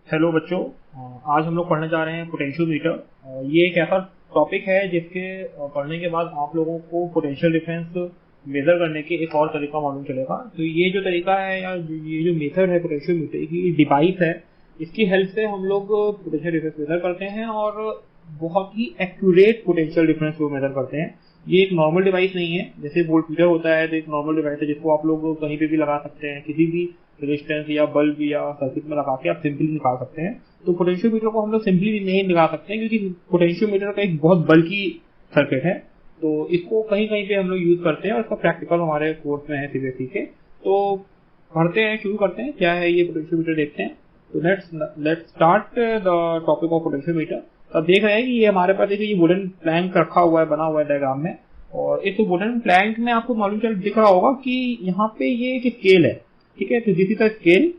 Hello बच्चों। आज हम लोग पढ़ने जा रहे हैं पोटेंशियोमीटर। ये एक ऐसा टॉपिक है जिसके पढ़ने के बाद आप लोगों को पोटेंशियल डिफरेंस मेजर करने के एक और तरीका मालूम चलेगा। तो ये जो तरीका है या ये जो मेथड है पोटेंशियोमीटर की डिवाइस है, इसकी हेल्प से हम लोग पोटेंशियल डिफरेंस मेजर करते हैं और बहुत ही एक्यूरेट पोटेंशियल डिफरेंस को मेजर करते हैं। ये एक नॉर्मल डिवाइस नहीं है, जैसे वोल्टमीटर होता है तो एक नॉर्मल डिवाइस है जिसको आप लोग कहीं पे भी लगा सकते हैं, किसी भी रेजिस्टेंस या बल्ब या सर्किट में लगा के आप सिंपली निकाल सकते हैं। तो पोटेंशियोमीटर को हम लोग सिंपली नहीं निकाल सकते हैं क्योंकि पोटेंशियोमीटर का एक बहुत बल्कि सर्किट है, तो इसको कहीं कहीं पे हम लोग यूज करते हैं और इसका प्रैक्टिकल हमारे कोर्स में है सीबीएसई के। तो पढ़ते हैं, शुरू करते हैं क्या है ये पोटेंशियोमीटर, देखते हैं। तो let's start the topic of potentiometer. अब देख रहे हैं कि ये हमारे पास ये वुडन प्लैंक रखा हुआ है, बना हुआ है डायग्राम में, और इस वुडन प्लैंक में आपको मालूम चल दिख रहा होगा कि यहाँ पे ये एक स्केल है, ठीक है। तो दिस इज द स्केल,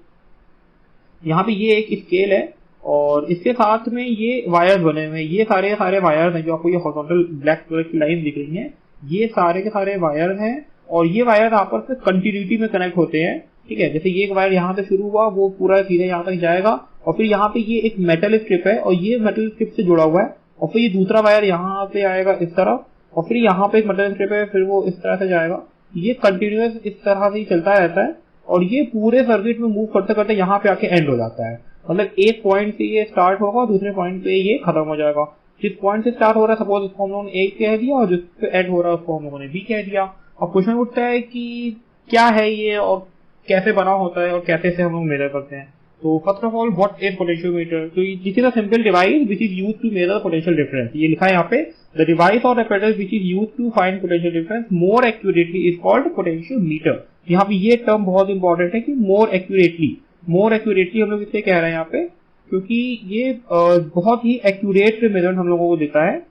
यहाँ पे ये एक स्केल है और इसके साथ में ये वायर्स बने हुए हैं। ये सारे वायर्स हैं जो आपको ये हॉरिजॉन्टल ब्लैक कलर की लाइन दिख रही हैं, ये सारे के सारे वायर्स हैं और ये वायर आपस में कंटिन्यूटी में कनेक्ट होते हैं, ठीक है। जैसे ये एक वायर यहाँ से शुरू हुआ, वो पूरा सीधे यहाँ तक जाएगा और फिर यहाँ पे ये एक मेटल स्ट्रिप है और ये मेटल स्ट्रिप से जुड़ा हुआ है, और फिर ये दूसरा वायर यहाँ पे आएगा इस तरफ, और फिर यहाँ पे एक मेटल स्ट्रिप है, फिर वो इस तरह से जाएगा। ये कंटिन्यूअस इस तरह से ही चलता रहता है और ये पूरे सर्किट में मूव करते करते यहाँ पे आके एंड हो जाता है। मतलब एक पॉइंट से ये स्टार्ट होगा और दूसरे पॉइंट पे ये खत्म हो जाएगा। जिस पॉइंट से स्टार्ट हो रहा है सपोज उसको हम लोगों ने ए कह दिया और जिस पे एंड हो रहा है उसको हम लोगों ने बी कह दिया। अब क्वेश्चन उठता है कि क्या है ये और कैसे बना होता है और कैसे से हम लोग मेजर करते हैं। तो first of all what is potentiometer? तो this is a simple device which is used to measure potential difference. ये लिखा है यहाँ पे, द डिवाइस और apparatus which is used to find potential difference more accurately is called potentiometer. यहाँ पे ये टर्म बहुत इंपॉर्टेंट है कि मोर एक्यूरेटली हम लोग इससे कह रहे हैं यहाँ पे क्योंकि ये बहुत ही एक्यूरेट मेजरमेंट हम लोगों को देता है,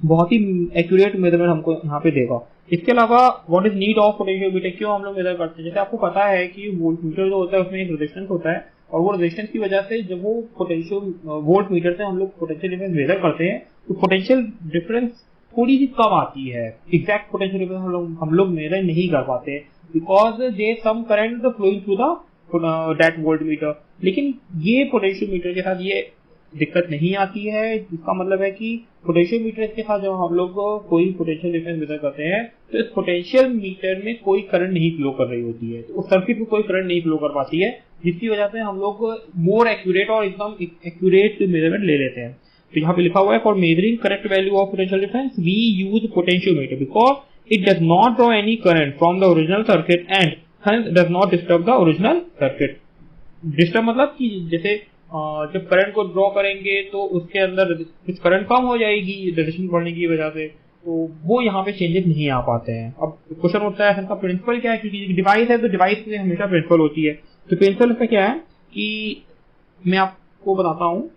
बहुत ही एक्यूरेट मेजरमेंट हमको यहाँ पे देगा। इसके अलावा what is need of potentiometer, क्यों हम लोग मेजर करते हैं? जैसे आपको पता है कि वोल्टमीटर जो होता है उसमें एक रेजिस्टेंस होता है और वो रेजिस्टेंस की वजह से जब वो पोटेंशियल वोल्टमीटर से हम लोग पोटेंशियल डिफरेंस मेजर करते हैं तो पोटेंशियल डिफरेंस थोड़ी सी कम आती है। एग्जैक्ट पोटेंशियल डिफरेंस हम लोग मेजर नहीं कर पाते because there some current flowing through the that voltmeter. लेकिन ये पोटेंशियोमीटर के साथ ये दिक्कत नहीं आती है, जिसका मतलब है कि पोटेंशियोमीटर के साथ जब हम लोग कोई पोटेंशियल डिफरेंस मेजर करते हैं तो इस पोटेंशियल मीटर में कोई करंट नहीं फ्लो कर रही होती है, तो उस सर्किट में कोई करंट नहीं फ्लो कर पाती है, जिसकी वजह से हम लोग मोर एक्यूरेट और एकदम एक्यूरेट मेजरमेंट ले लेते हैं। तो यहाँ पे लिखा हुआ है for measuring correct value of potential difference we use potentiometer because it does not draw any current from the original circuit and hence does not disturb the original circuit। Disturb मतलब कि जैसे जब करंट को draw करेंगे तो उसके अंदर कुछ करंट कम हो जाएगी रेजिस्टेंस बढ़ने की वजह से, तो वो यहाँ पे चेंजेस नहीं आ पाते हैं। अब क्वेश्चन उठता है इसका प्रिंसिपल क्या है, क्योंकि डिवाइस है तो डिवाइस में हमेशा प्रिंसिपल होती है। तो प्रिंसिपल इसका क्या है कि मैं आपको बताता हूँ,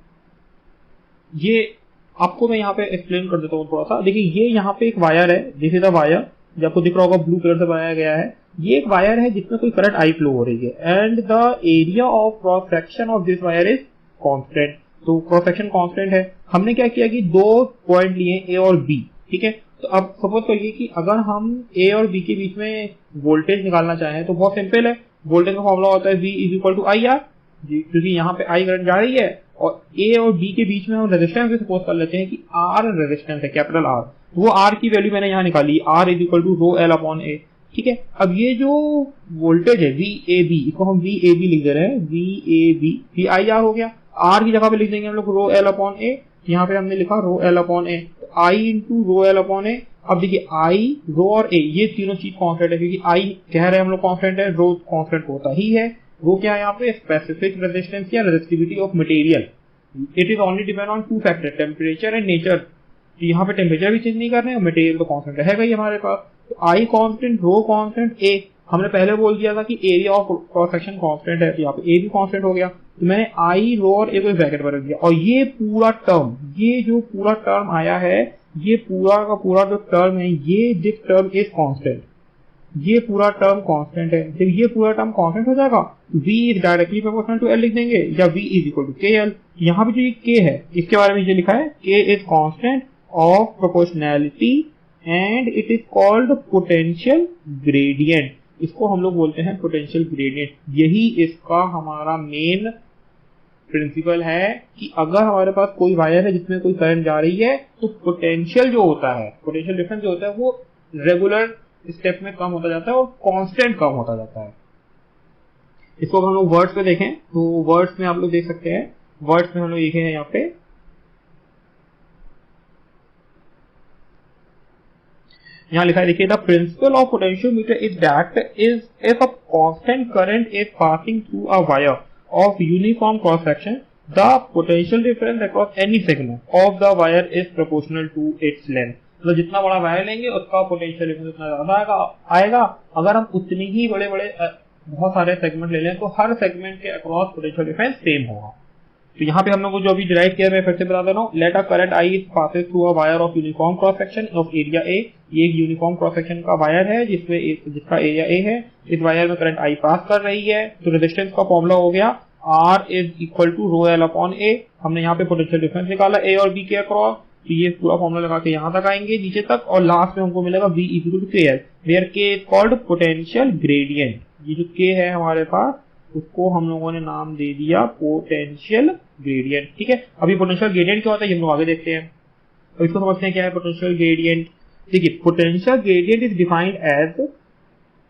ये आपको मैं यहाँ पे एक्सप्लेन कर देता हूँ थोड़ा सा। देखिए ये यहाँ पे एक वायर है, दिस इज द वायर, जो आपको दिख रहा होगा ब्लू कलर से बनाया गया है। ये एक वायर है जिसमें कोई करंट आई फ्लो हो रही है and the area of cross section of this wire is constant. तो क्रॉस सेक्शन कांस्टेंट है। हमने क्या किया कि दो पॉइंट लिए ए और बी, ठीक है। तो अब सपोज करिए कि अगर हम ए और बी के बीच में वोल्टेज निकालना चाहें तो बहुत सिंपल है, वोल्टेज का फॉर्मूला होता है V is equal to I R, क्योंकि यहाँ पे आई करंट जा रही है और ए और बी के बीच में हम रेजिस्टेंस भी सपोज कर लेते हैं कि आर रेजिस्टेंस है, कैपिटल आर। वो आर की वैल्यू मैंने यहाँ निकाली, R is equal to rho L upon A, ठीक है। अब ये जो वोल्टेज है वी ए बी, इसको हम वी ए बी लिख दे रहे हैं, V A B I R हो गया। आर की जगह पे लिख देंगे हम लोग रो एल अपॉन ए, यहाँ पे हमने लिखा रो एल अपॉन ए, आई इंटू रो एल अपॉन ए। अब देखिए आई, रो और ए ये तीनों चीज कांस्टेंट है, क्योंकि आई कह रहे हैं हम लोग कांस्टेंट है, रो कांस्टेंट होता ही है। वो क्या है यहाँ पे स्पेसिफिक रेजिस्टेंस या resistivity of material. It is only depend on two factor, temperature and nature. यहाँ पे टेम्परेचर भी चेंज नहीं कर रहे हैं, मटेरियल तो कांस्टेंट है भाई हमारे पास। तो आई कांस्टेंट, रो कांस्टेंट, ए हमने पहले बोल दिया था कि area of cross section constant है, तो यहाँ पे ए भी कांस्टेंट हो गया। तो मैंने आई, रो और ए को ब्रैकेट में रख दिया और ये पूरा टर्म, ये जो पूरा टर्म आया है, ये पूरा का पूरा जो टर्म है, ये दिस टर्म इज कांस्टेंट, ये पूरा टर्म कांस्टेंट है। जब ये पूरा टर्म कांस्टेंट हो जाएगा v is directly proportional to l लिख देंगे या v is equal to K L. यहाँ पे जो ये k है इसके बारे में ये लिखा है k is constant of proportionality and it is called potential gradient. इसको हम लोग बोलते हैं पोटेंशियल ग्रेडियंट। यही इसका हमारा मेन प्रिंसिपल है कि अगर हमारे पास कोई वायर है जिसमें कोई करंट जा रही है तो पोटेंशियल जो होता है, पोटेंशियल डिफरेंस जो होता है वो रेगुलर स्टेप में कम होता जाता है और कांस्टेंट कम होता जाता है। इसको अगर हम लोग वर्ड्स में देखें तो वर्ड्स में आप लोग देख सकते हैं, वर्ड्स में हम लोग लिखे हैं यहाँ पे, यहाँ लिखा है देखिए, the principle of potentiometer is that is if a constant current is passing through a wire of uniform cross section the potential difference across any segment of the wire is proportional to its length. मतलब जितना बड़ा wire लेंगे उसका potential difference उतना ज्यादा आएगा। अगर हम उतनी ही बड़े बड़े बहुत सारे सेगमेंट ले लें तो हर सेगमेंट के अक्रॉस पोटेंशियल डिफरेंस सेम होगा। तो यहाँ पे हम लोग को जो अभी डिराइव किया मैं फिर से बता दे रहा हूँ, let a current I passes through a wire of uniform cross section of area A. ये एक यूनिफॉर्म क्रॉस सेक्शन का वायर है जिसमें जिसका एरिया ए है। इस वायर में करंट आई पास कर रही है तो रेजिस्टेंस का फॉर्मूला हो गया R is equal to rho L upon A. हमने यहाँ पे पोटेंशियल डिफरेंस निकाला ए और बी के अक्रॉस, तो ये पूरा फॉर्मूला लगा के यहाँ तक आएंगे नीचे तक, और लास्ट में हमको मिलेगा V equal to K L where के इज कॉल्ड पोटेंशियल ग्रेडियंट। ये जो के है हमारे पास उसको हम लोगों ने नाम दे दिया पोटेंशियल ग्रेडियंट। ठीक है, अभी पोटेंशियल ग्रेडियंट क्या होता है ये हम लोग आगे देखते हैं। तो इसको समझते हैं क्या है पोटेंशियल ग्रेडियंट। देखिए, potential gradient is defined as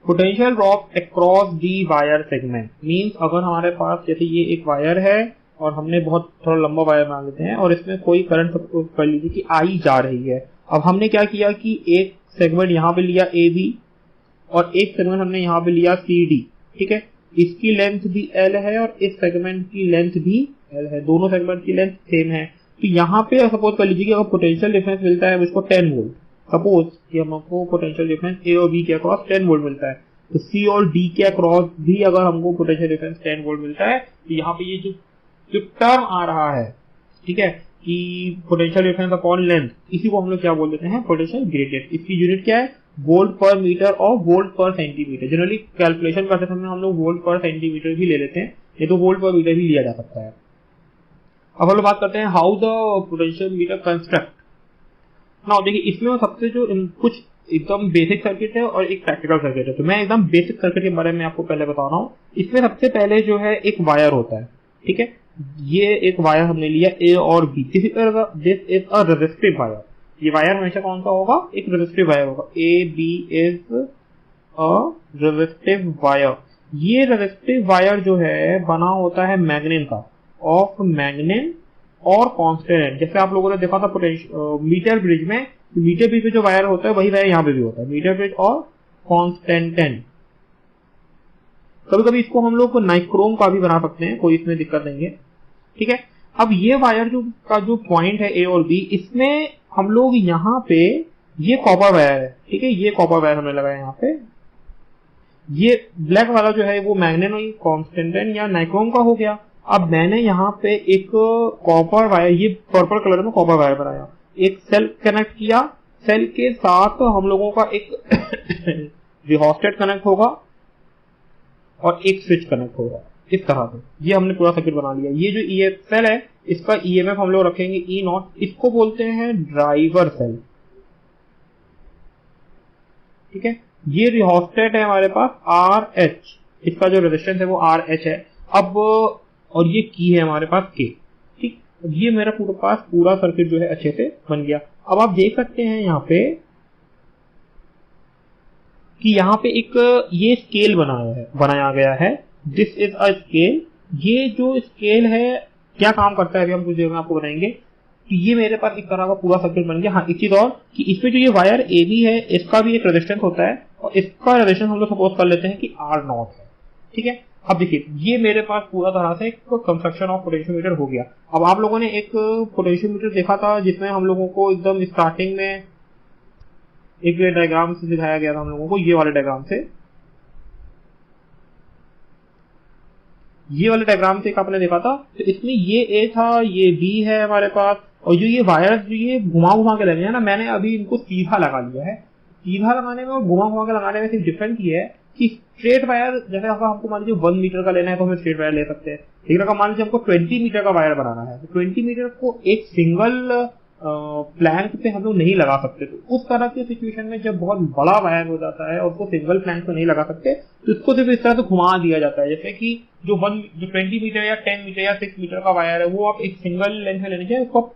potential drop across the wire segment. Means अगर हमारे पास जैसे ये एक वायर है और हमने बहुत थोड़ा लंबा वायर बना लेते हैं और इसमें कोई करंट सपोज कर लीजिए कि आई जा रही है। अब हमने क्या किया कि एक सेगमेंट यहाँ पे लिया ए बी और एक सेगमेंट हमने यहाँ पे लिया सी डी। ठीक है, इसकी लेंथ भी एल है और इस सेगमेंट की लेंथ भी एल है, दोनों सेगमेंट की लेंथ सेम है। तो यहाँ पे सपोज कर लीजिए कि अगर पोटेंशियल डिफरेंस मिलता है उसको 10 वोल्ट, सपोज कि हमको पोटेंशियल डिफरेंस ए और बी के अक्रॉस 10 वोल्ट मिलता है, तो सी और डी के अक्रॉस भी अगर हमको पोटेंशियल डिफरेंस 10 वोल्ट मिलता है तो यहाँ पे ये जो टर्म आ रहा है, ठीक है, कि पोटेंशियल डिफरेंस अपॉन लेंथ, इसी को हम लोग क्या बोल देते हैं पोटेंशियल ग्रेडियंट। इसकी यूनिट क्या है वोल्ट पर मीटर और वोल्ट पर सेंटीमीटर। जनरली कैलकुलेशन करते समय हम लोग वोल्ट पर सेंटीमीटर भी ले लेते हैं, ये तो वोल्ट पर मीटर भी लिया जा सकता है। अब हम लोग बात करते हैं how the potentiometer construct. ना देखिए, इसमें सबसे जो कुछ एकदम बेसिक सर्किट है और एक प्रैक्टिकल सर्किट है। तो मैं एकदम बेसिक सर्किट के बारे में आपको पहले बता रहा हूँ। इसमें सबसे पहले जो है एक वायर होता है, ठीक है, ये एक वायर हमने लिया ए और B, this is a resistive wire. ये वायर हमेशा कौन सा होगा, एक रेजिस्टिव वायर होगा। A B is a resistive wire. ये रेजिस्टिव वायर जो है बना होता है मैग्नेट का, ऑफ मैग्नेट और कांस्टेंट। जैसे आप लोगों ने देखा था मीटर ब्रिज में, मीटर ब्रिज में जो वायर होता है वही वायर यहाँ पे भी होता है, मीटर ब्रिज और कांस्टेंट। कभी कभी इसको हम लोग नाइक्रोम का भी बना सकते हैं, कोई इसमें दिक्कत नहीं है। ठीक है, अब ये वायर का जो पॉइंट है ए और बी, इसमें हम लोग यहाँ पे ये कॉपर वायर है, ठीक है, ये कॉपर वायर हमने लगाया यहाँ पे। ये ब्लैक वाला जो है वो मैग्नेट और कांस्टेंट या नाइक्रोम का हो गया। अब मैंने यहाँ पे एक कॉपर वायर, ये पर्पल कलर में कॉपर वायर बनाया, एक सेल कनेक्ट किया, सेल के साथ हम लोगों का एक रिहोस्टेट कनेक्ट होगा और एक स्विच कनेक्ट होगा, इस तरह से। ये हमने पूरा सर्किट बना लिया। ये जो ईएफ सेल है इसका ईएमएफ हम लोग रखेंगे ई नॉट, इसको बोलते हैं ड्राइवर सेल। ठीक है, ये रिहोस्टेट है हमारे पास आर एच, इसका जो रेजिस्टेंस है वो आर एच है। अब और ये की है हमारे पास के। ठीक, ये मेरा पूरा सर्किट जो है अच्छे से बन गया। अब आप देख सकते हैं यहाँ पे कि यहाँ पे एक ये स्केल बनाया गया है, दिस इज अ स्केल। ये जो स्केल है क्या काम करता है अभी हम कुछ देर में आपको बताएंगे। कि ये मेरे पास एक तरह का पूरा सर्किट बन गया। हाँ, एक चीज और कि इसमें जो ये वायर ए बी है इसका भी एक रेजिस्टेंस होता है और इसका रेजिस्टेंस हम लोग सपोज कर लेते हैं कि आर नॉट है। ठीक है, अब देखिए ये मेरे पास पूरा तरह से एक कंस्ट्रक्शन ऑफ पोटेंशियोमीटर हो गया। अब आप लोगों ने एक पोटेंशियोमीटर देखा था जिसमें हम लोगों को एकदम स्टार्टिंग में एक डायग्राम से दिखाया गया था हम लोगों को, ये वाले डायग्राम से। ये वाले डायग्राम से आपने देखा था, तो इसमें ये ए था, ये बी है हमारे पास, और जो ये वायर्स जो ये घुमा के लगे हैं ना, मैंने अभी इनको सीधा लगा लिया है। सीधा लगाने में और घुमा के लगाने में सिर्फ डिफरेंस ये है कि स्ट्रेट वायर, जैसे अगर हमको मान लीजिए 1 मीटर का लेना है तो हम स्ट्रेट वायर ले सकते हैं। लेकिन अगर मान लीजिए हमको 20 मीटर का वायर बनाना है तो 20 मीटर को एक सिंगल प्लैंक पे हम लोग नहीं लगा सकते। तो उस तरह की सिचुएशन में जब बहुत बड़ा वायर हो जाता है और उसको सिंगल प्लैंक पे नहीं लगा सकते तो इसको सिर्फ इस तरह से घुमा दिया जाता है, जैसे कि जो 20 मीटर या 10 मीटर या 6 मीटर का वायर है वो आप एक सिंगल लेंथ में लेने चाहिए, उसको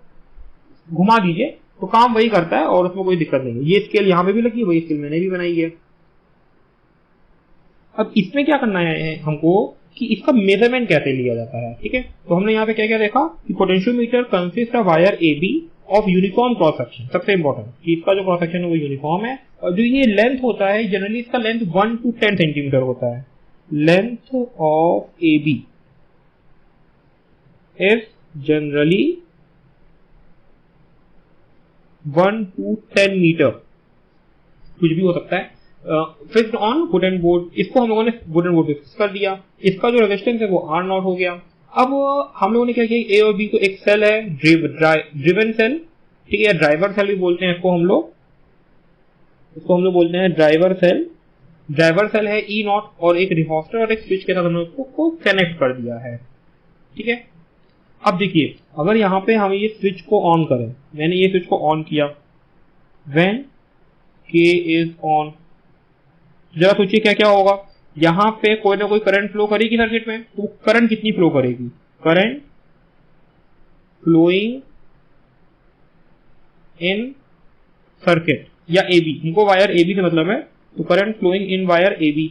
घुमा दीजिए तो काम वही करता है और उसमें कोई दिक्कत नहीं है। ये स्केल यहाँ पे भी लगी है, वही स्केल मैंने भी बनाई है। अब इसमें क्या करना है हमको कि इसका मेजरमेंट कैसे लिया जाता है, ठीक है। तो हमने यहाँ पे क्या क्या देखा कि potentiometer consist of wire A B of uniform cross section. सबसे इंपॉर्टेंट कि इसका जो क्रॉस सेक्शन है वो यूनिफॉर्म है, और जो ये लेंथ होता है जनरली इसका लेंथ 1 to 10 सेंटीमीटर होता है। Length of A B is generally 1 to 10 metre, कुछ भी हो सकता है। फिक्स्ड ऑन वुडन बोर्ड, इसको हम लोगों ने वुडन बोर्ड पे फिक्स कर दिया। इसका जो रेजिस्टेंस है वो R नॉट हो गया। अब हम लोगों ने क्या किया, ए और बी को एक सेल है ड्रिवन सेल, ठीक है, या ड्राइवर सेल भी बोलते हैं इसको हम लोग बोलते हैं ड्राइवर सेल। ड्राइवर सेल है E नॉट और एक रिहोस्टर और एक स्विच के साथ हमने उसको कनेक्ट कर दिया है, ठीक है। अब देखिए अगर यहाँ पे हम ये स्विच को ऑन करें, मैंने ये स्विच को ऑन किया, व्हेन K इज ऑन, जरा सोचिए क्या क्या होगा। यहाँ पे कोई ना कोई करंट फ्लो करेगी सर्किट में, तो करंट कितनी फ्लो करेगी, करंट फ्लोइंग इन सर्किट या AB, इनको वायर AB से मतलब है, तो current flowing in wire AB।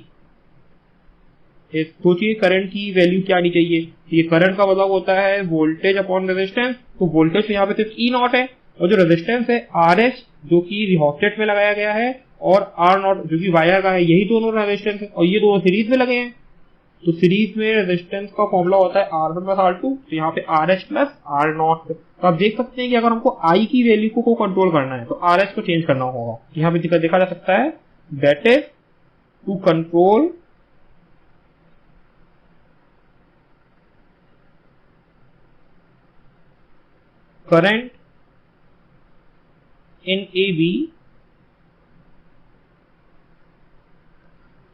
सोचिए करंट की वैल्यू क्या आनी चाहिए, ये करंट का मतलब होता है वोल्टेज अपॉन रेजिस्टेंस, तो वोल्टेज तो यहाँ पे सिर्फ E नॉट है, और जो रेजिस्टेंस है RH जो कि रिहोस्टेट में लगाया गया है, और R नॉट जो कि वायर का है, यही दोनों रेजिस्टेंस है, और ये दोनों सीरीज में लगे हैं। तो सीरीज में रेजिस्टेंस का फॉर्मूला होता है R1 प्लस R2, तो यहाँ पे RH प्लस R नॉट। तो आप देख सकते हैं कि अगर हमको I की वैल्यू को कंट्रोल करना है तो RH को चेंज करना होगा। यहाँ पे देखा जा सकता है, that is to control current in AB।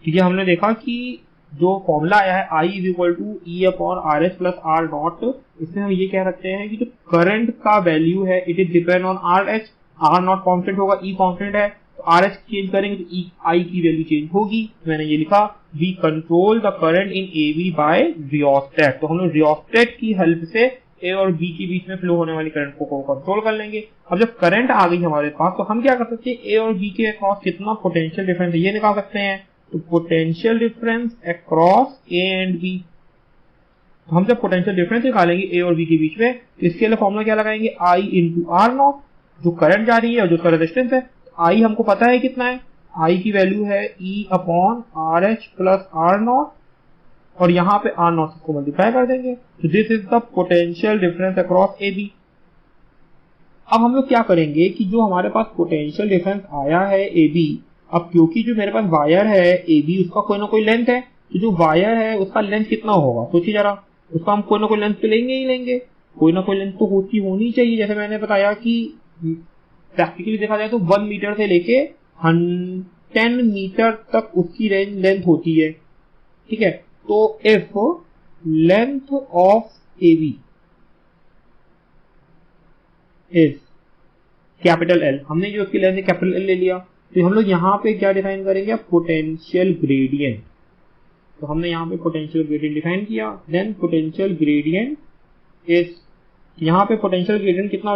ठीक है, हमने देखा कि जो फॉर्मूला आया है I is equal to E upon RH plus R naught, इसमें हम ये कह सकते हैं कि जो करंट का वैल्यू है it is depend on RH। R not constant होगा, E कांस्टेंट है, तो RH चेंज करेंगे तो I की वैल्यू चेंज होगी। मैंने ये लिखा, we control the current in AB by rheostat. तो हम लोग रियोस्टेट की हेल्प से A और B के बीच में फ्लो होने वाली करंट को कंट्रोल कर लेंगे। अब जब करंट आ गई हमारे पास तो हम क्या कर सकते हैं, A और B के अक्रॉस कितना पोटेंशियल डिफरेंस है ये निकाल सकते हैं। तो potential difference across A and B, तो हम जब पोटेंशियल डिफरेंस निकालेंगे A और B के बीच में, तो इसके लिए फॉर्मूला क्या लगाएंगे, I इंटू R नॉट, जो करंट जा रही है और जो उसका रेजिस्टेंस है। I हमको पता है कितना है, I की वैल्यू है E upon RH plus R not, और यहाँ पे R नॉट को मल्टीप्लाई कर देंगे। तो this is the potential difference across AB। अब हम लोग क्या करेंगे कि जो हमारे पास पोटेंशियल डिफरेंस आया है AB, अब क्योंकि जो मेरे पास वायर है AB उसका कोई ना कोई लेंथ है, तो जो वायर है उसका लेंथ कितना होगा, सोचिए जरा, उसका हम कोई ना कोई लेंथ तो लेंगे ही लेंगे, कोई ना कोई लेंथ तो होनी चाहिए। जैसे मैंने बताया कि प्रैक्टिकली देखा जाए तो 1 मीटर से लेके 10 मीटर तक उसकी रेंज लेंथ होती है, ठीक है। तो if length of AB is capital L, हमने जो उसकी लेंथ है कैपिटल L ले लिया, तो हम लोग यहाँ पे क्या डिफाइन करेंगे, पोटेंशियल ग्रेडियंट। तो हमने यहाँ पे पोटेंशियल ग्रेडियंट डिफाइन किया, देन पोटेंशियल ग्रेडियंट इज, यहाँ पे पोटेंशियल ग्रेडियंट कितना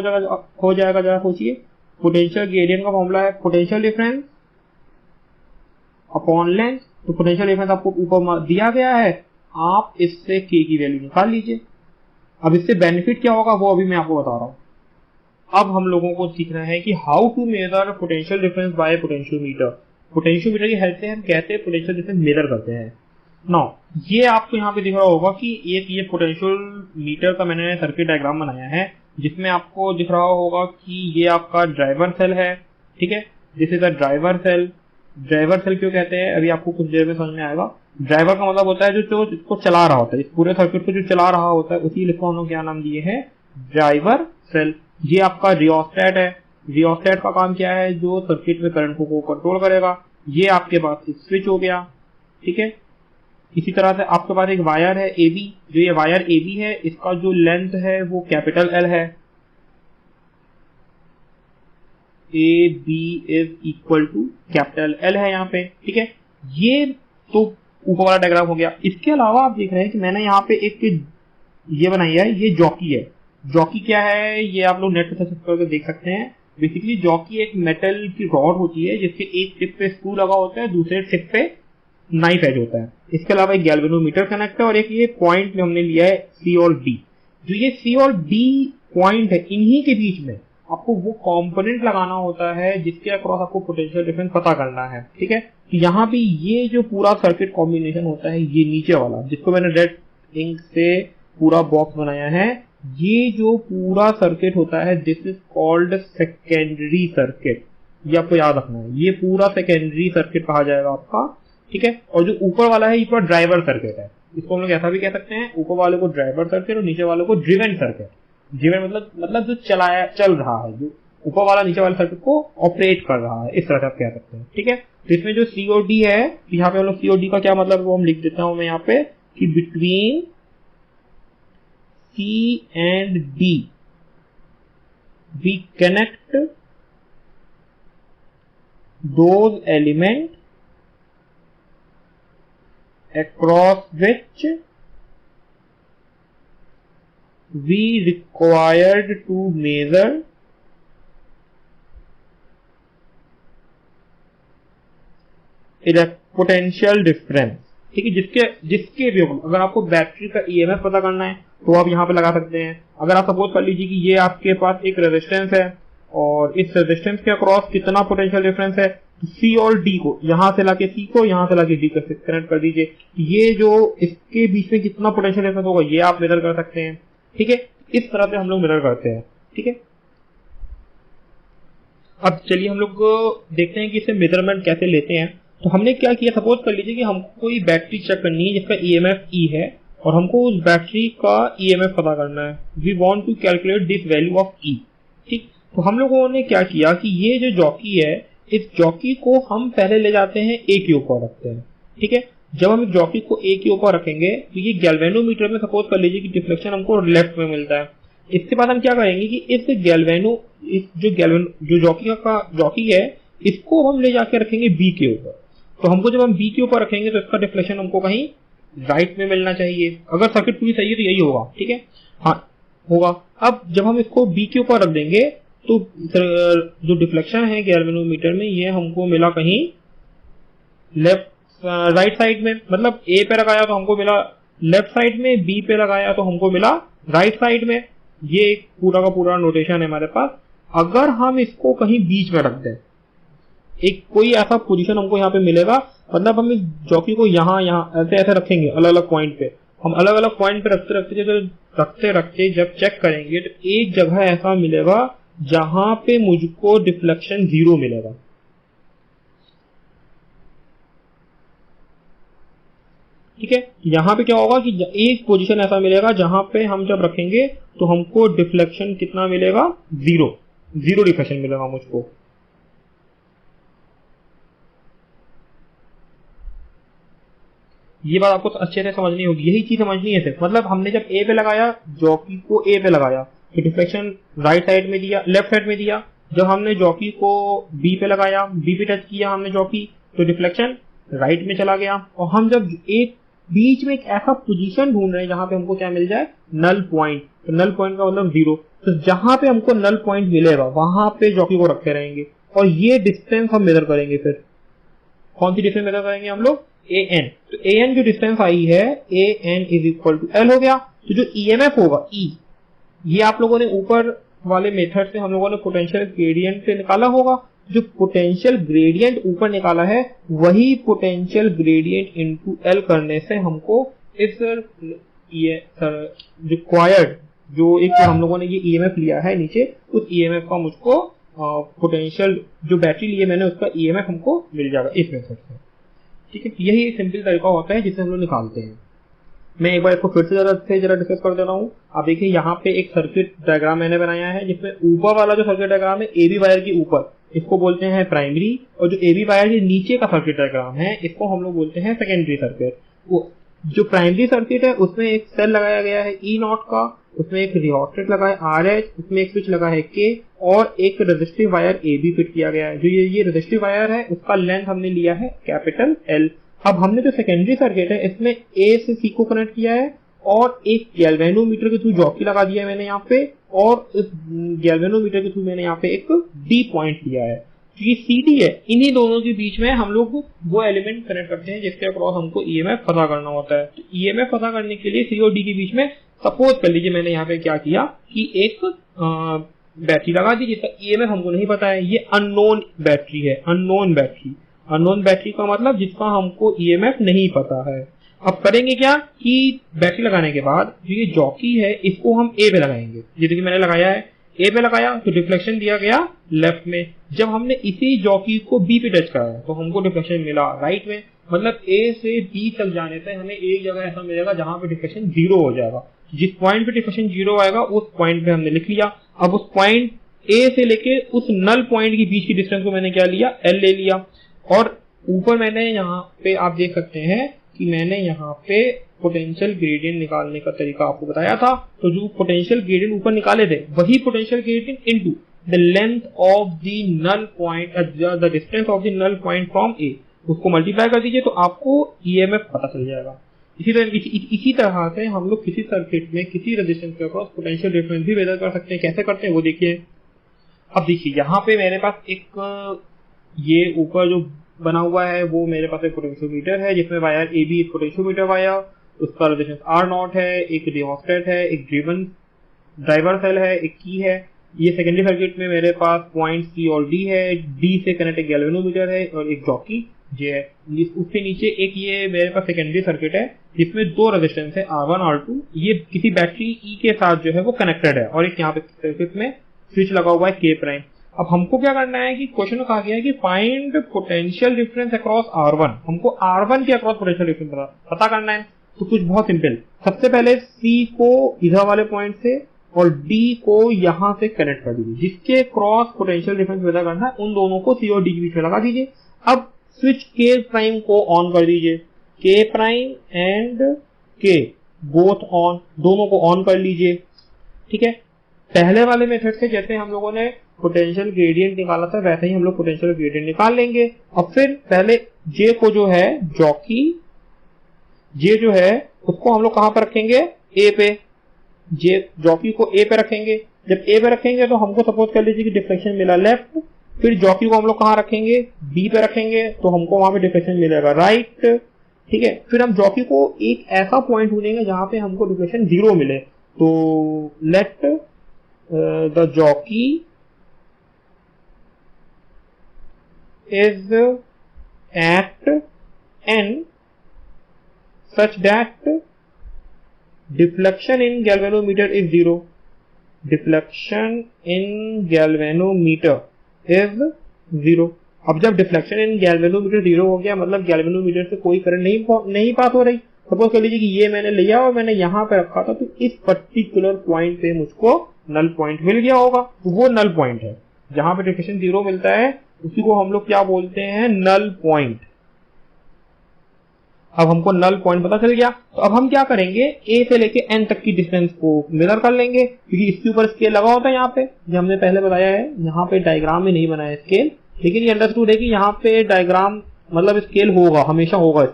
हो जाएगा जरा सोचिए। पोटेंशियल ग्रेडियंट का फॉर्मूला है पोटेंशियल डिफरेंस अपॉन लेंथ। तो पोटेंशियल डिफरेंस आपको ऊपर दिया गया है, आप इससे K की वैल्यू निकाल लीजिए। अब इससे बेनिफिट क्या होगा वो अभी मैं आपको बता रहा हूँ। अब हम लोगों को सीखना है कि how to measure potential difference by potentiometer. Potentiometer की हेल्प से हम कैसे पोटेंशियल डिफरेंस मेजर करते हैं। नाउ ये आपको यहाँ पे दिख रहा होगा कि एक ये पोटेंशियल मीटर का मैंने सर्किट डायग्राम बनाया है, जिसमें आपको दिख रहा होगा कि ये आपका ड्राइवर सेल है, ठीक है, this is a driver cell. Driver cell क्यों कहते हैं अभी आपको कुछ देर में समझ में आएगा। ड्राइवर का मतलब होता है जो इसको चला रहा होता है, इस पूरे सर्किट को जो चला रहा होता है, उसी को हम लोग क्या नाम दिए हैं, ड्राइवर सेल। ये आपका रियोस्टेट है। रियोस्टेट का काम क्या है, जो सर्किट में करंट को कंट्रोल करेगा। ये आपके पास स्विच हो गया, ठीक है। इसी तरह से आपके पास एक वायर है AB, जो ये वायर AB है, इसका जो लेंथ है वो कैपिटल L है, A B is equal to capital L है यहाँ पे, ठीक है। ये तो ऊपर वाला डायग्राम हो गया। इसके अलावा आप देख रहे हैं कि मैंने यहाँ पे एक ये बनाई है, ये जॉकी है। जॉकी क्या है ये आप लोग नेट पे सर्च करके देख सकते हैं। बेसिकली जॉकी एक मेटल की रॉड होती है जिसके एक टिप पे स्क्रू लगा होता है, दूसरे टिप पे नाइफ एज होता है। इसके अलावा एक गैल्वेनोमीटर कनेक्ट है और एक ये पॉइंट जो हमने लिया है सी और डी। जो ये सी और डी पॉइंट है, इन्हीं के बीच में आपको वो कंपोनेंट लगाना होता है जिसके अक्रॉस आपको पोटेंशियल डिफरेंस पता करना है, ठीक है। तो यहाँ पे ये जो पूरा सर्किट कॉम्बिनेशन होता है, ये नीचे वाला जिसको मैंने रेड इंक से पूरा बॉक्स बनाया है, ये जो पूरा सर्किट होता है this is called secondary circuit. ये आपको याद रखना है, ये पूरा सेकेंडरी सर्किट कहा जाएगा आपका, ठीक है। और जो ऊपर वाला है ये पूरा ड्राइवर सर्किट है। इसको हम लोग ऐसा भी कह सकते हैं, ऊपर वाले को ड्राइवर सर्किट और नीचे वाले को ड्रिवन सर्किट। ड्रिवन मतलब जो चल रहा है, जो ऊपर वाला नीचे वाले सर्किट को ऑपरेट कर रहा है, इस तरह से आप कह सकते हैं, ठीक है। तो इसमें जो सीओडी है, यहाँ पे हम लोग सीओडी का क्या मतलब वो हम लिख देता हूं मैं यहाँ पे कि between C and D we connect those elements across which we required to measure potential difference, ठीक है। जिसके भी अगर आपको बैटरी का ईएमएफ पता करना है तो आप यहाँ पे लगा सकते हैं। अगर आप सपोज कर लीजिए कि ये आपके पास एक रेजिस्टेंस है और इस रेजिस्टेंस के अक्रॉस कितना पोटेंशियल डिफरेंस है, तो सी और डी को यहाँ से लाके सी को यहाँ से लाके डी को कनेक्ट कर दीजिए। ये जो इसके बीच में कितना पोटेंशियल डिफरेंस होगा ये आप मेजर कर सकते हैं, ठीक है। इस तरह से हम लोग मेजर करते हैं, ठीक है। अब चलिए हम लोग देखते हैं कि इसे मेजरमेंट कैसे लेते हैं। तो हमने क्या किया, सपोज कर लीजिए कि हमको कोई बैटरी चेक करनी है जिसका ईएमएफ ई है और हमको उस बैटरी का ईएमएफ पता करना है। We want to calculate this value of E, ठीक। तो हम लोगों ने क्या किया कि ये जो जॉकी है, इस जॉकी को हम पहले ले जाते हैं ए के ऊपर रखते हैं, ठीक है। जब हम इस जॉकी को ए के ऊपर रखेंगे तो ये गैल्वेनोमीटर में सपोज कर लीजिए कि डिफ्लेक्शन हमको लेफ्ट में मिलता है। इसके बाद हम क्या करेंगे कि इस जो जॉकी है इसको हम ले जाके रखेंगे बी के ऊपर। तो हमको जब हम बी के ऊपर रखेंगे तो इसका डिफ्लेक्शन हमको कहीं राइट में मिलना चाहिए। अगर सर्किट पूरी सही है तो यही होगा, ठीक है, हाँ होगा। अब जब हम इसको बी के ऊपर रख देंगे तो जो डिफ्लेक्शन है गैल्वेनोमीटर में ये हमको मिला कहीं राइट साइड में। मतलब ए पे लगाया तो हमको मिला लेफ्ट साइड में, बी पे लगाया तो हमको मिला राइट साइड में। ये एक पूरा का पूरा नोटेशन है हमारे पास। अगर हम इसको कहीं बीच में रख दें, एक कोई ऐसा पोजीशन हमको यहाँ पे मिलेगा, मतलब हम इस जॉकी को यहाँ ऐसे ऐसे रखेंगे अलग अलग पॉइंट पे। हम अलग अलग पॉइंट पे रखते रखते जब चेक करेंगे तो एक जगह ऐसा मिलेगा जहां पे मुझको डिफ्लेक्शन 0 मिलेगा, ठीक है। यहाँ पे क्या होगा कि एक पोजीशन ऐसा मिलेगा जहां पे हम जब रखेंगे तो हमको डिफ्लेक्शन कितना मिलेगा, 0 डिफ्लेक्शन मिलेगा मुझको। ये बात आपको अच्छे से समझनी होगी, यही चीज समझनी है सिर्फ। मतलब हमने जब ए पे लगाया, जॉकी को ए पे लगाया तो डिफ्लेक्शन राइट साइड में दिया, लेफ्ट साइड में दिया। जब हमने जॉकी को बी पे लगाया, बी पे टच किया हमने जॉकी, तो डिफ्लेक्शन राइट में चला गया। और हम जब एक बीच में एक ऐसा पोजीशन ढूंढ रहे हैं जहां पे हमको क्या मिल जाए, नल पॉइंट। तो नल पॉइंट का मतलब 0। तो जहां पे हमको नल पॉइंट मिलेगा वहां पे जॉकी को रखते रहेंगे और ये डिस्टेंस हम मेजर करेंगे। फिर कौन सी डिस्टेंस मेजर करेंगे हम लोग, ए एन। तो ए एन जो डिस्टेंस आई है, A N is equal to L हो गया। तो जो ईएमएफ होगा ई, ये आप लोगों ने ऊपर वाले मेथड से हम लोगों ने पोटेंशियल ग्रेडियंट से निकाला होगा। जो पोटेंशियल ग्रेडियंट ऊपर निकाला है वही पोटेंशियल ग्रेडियंट इनटू एल करने से हमको इस रिक्वायर्ड जो एक हम लोगों ने ये ईएमएफ लिया है नीचे, उस ईएमएफ का मुझको पोटेंशियल जो बैटरी लिए मैंने उसका ईएमएफ हमको मिल जाएगा इस मेथड से, ठीक है। यही एक सिंपल तरीका होता है जिससे हम लोग निकालते हैं। मैं एक बार इसको फिर से जरा डिस्कस कर दे रहा हूँ। आप देखिए यहाँ पे एक सर्किट डायग्राम मैंने बनाया है जिसमें ऊपर वाला जो सर्किट डायग्राम है एबी वायर के ऊपर, इसको बोलते हैं प्राइमरी, और जो एबी वायर के नीचे का सर्किट डायग्राम है इसको हम लोग बोलते हैं सेकेंडरी सर्किट। वो जो प्राइमरी सर्किट है उसमें एक सेल लगाया गया है ई नॉट का, उसमें एक रियोस्टेट लगा है RH, उसमें एक स्विच लगा है K और एक रेजिस्टिव वायर AB फिट किया गया है। जो ये रेजिस्टिव वायर है उसका लेंथ हमने लिया है कैपिटल L। अब हमने जो सेकेंडरी सर्किट है इसमें A से C को कनेक्ट किया है और एक गैल्वेनोमीटर के थ्रू जॉकी लगा दिया है मैंने यहाँ पे, और इस गैल्वेनोमीटर के थ्रू मैंने यहाँ पे एक D पॉइंट लिया है। तो ये CD है, इन्हीं दोनों के बीच में हम लोग वो एलिमेंट कनेक्ट करते हैं जिसके अक्रॉस हमको EMF पता करना होता है। तो EMF पता करने के लिए C और D के बीच में सपोज कर लीजिए मैंने यहाँ पे क्या किया कि एक बैटरी लगा दी जिसका EMF हमको नहीं पता है। ये अननोन बैटरी है, अननोन बैटरी। अननोन बैटरी का मतलब जिसका हमको EMF नहीं पता है। अब करेंगे क्या कि बैटरी लगाने के बाद जो ये जॉकी है इसको हम A पे लगाएंगे। जैसे कि मैंने लगाया है A पे लगाया तो डिफ्लेक्शन दिया गया लेफ्ट में। जब हमने इसी जॉकी को B पे टच कराया तो हमको डिफ्लेक्शन मिला राइट में। मतलब A से B तक जाने से हमें एक जगह ऐसा मिलेगा जहां पे डिफ्लेक्शन 0 हो जाएगा। जिस पॉइंट पे डिफ्लेक्शन 0 आएगा उस पॉइंट पे हमने लिख लिया। अब उस पॉइंट A से लेके उस नल पॉइंट के बीच की डिस्टेंस को मैंने क्या लिया, L ले लिया। और ऊपर मैंने यहाँ पे आप देख सकते हैं कि मैंने यहाँ पे पोटेंशियल ग्रेडियंट निकालने का तरीका आपको बताया था। तो जो पोटेंशियल ग्रेडियंट ऊपर निकाले थे वही potential gradient into the length of the null point, the distance of the null point from A, उसको मल्टीप्लाई कर दीजिए तो आपको EMF पता चल जाएगा। इसी तरह से हम लोग किसी सर्किट में किसी रेजिस्टेंस के अक्रॉस पोटेंशियल डिफरेंस भी मेजर कर सकते हैं। कैसे करते हैं वो देखिए। अब देखिए यहाँ पे मेरे पास एक ये ऊपर जो बना हुआ है वो मेरे पास एक पोटेंशियोमीटर है जिसमें वायर AB एक पोटेंशियोमीटर वायर, उसका रेजिस्टेंस R0 है, एक रियोस्टेट है, एक ड्राइवर सेल है, एक की है। ये सेकेंडरी सर्किट में मेरे पास पॉइंट C और D है। D से कनेक्ट एक गैल्वेनोमीटर है और एक जॉकी जे है। उसके नीचे एक ये मेरे पास सेकेंडरी सर्किट है जिसमें दो रेजिस्टेंस है R1 R2। ये किसी बैटरी E के साथ जो है वो कनेक्टेड है और एक यहाँ पे सर्किट में स्विच लगा हुआ है K'। अब हमको क्या करना है कि क्वेश्चन में कहा गया है कि find potential difference across R1। हमको R1 के अक्रॉस पोटेंशियल डिफरेंस पता करना है। तो कुछ बहुत सिंपल, सबसे पहले C को इधर वाले पॉइंट से और D को यहां से कनेक्ट कर दीजिए। जिसके क्रॉस पोटेंशियल डिफरेंस पता करना है उन दोनों को C और D के बीच में लगा दीजिए। अब स्विच K' को ऑन कर दीजिए। K' and K both on, दोनों को ऑन कर लीजिए। ठीक है, पहले वाले मेथड से जैसे हम लोगों ने पोटेंशियल ग्रेडियंट निकाला था वैसे ही हम लोग पोटेंशियल ग्रेडियंट निकाल लेंगे। अब फिर पहले J को जो है जॉकी J जो है उसको हम लोग कहां पर रखेंगे, A पे। J जॉकी को A पे रखेंगे। जब A पे रखेंगे तो हमको सपोज कर लीजिए कि डिफ्लेक्शन मिला लेफ्ट। फिर जॉकी को हम लोग कहां रखेंगे, B पे रखेंगे तो हमको वहां पे डिफ्लेक्शन मिलेगा राइट। ठीक है, फिर हम जॉकी को एक ऐसा पॉइंट ढूंढेंगे जहां पे हमको डिफ्लेक्शन 0 मिले। तो let the jockey is at N such that deflection in galvanometer is 0. Deflection in galvanometer is 0. अब जब डिफ्लेक्शन इन गैल्वेनोमीटर 0 हो गया मतलब गैल्वेनोमीटर से कोई करंट नहीं पास हो रही। सपोज कर लीजिए कि ये मैंने लिया और मैंने यहाँ पे रखा था तो इस पर्टिकुलर पॉइंट पे मुझको नल पॉइंट मिल गया होगा। तो वो नल पॉइंट है जहां पे डिफ्लेक्शन 0 मिलता है, उसी को हम लोग क्या बोलते हैं, नल पॉइंट। अब हमको नल पॉइंट पता चल गया तो अब हम क्या करेंगे, A से लेके N तक की डिस्टेंस को मेजर कर लेंगे क्योंकि इसके ऊपर स्केल लगा होता है। यहाँ पे जो हमने पहले बताया है, यहाँ पे डायग्राम में नहीं बनाया स्केल, लेकिन ये अंडरस्टूड है कि यहाँ पे डायग्राम मतलब स्केल होगा, हमेशा होगा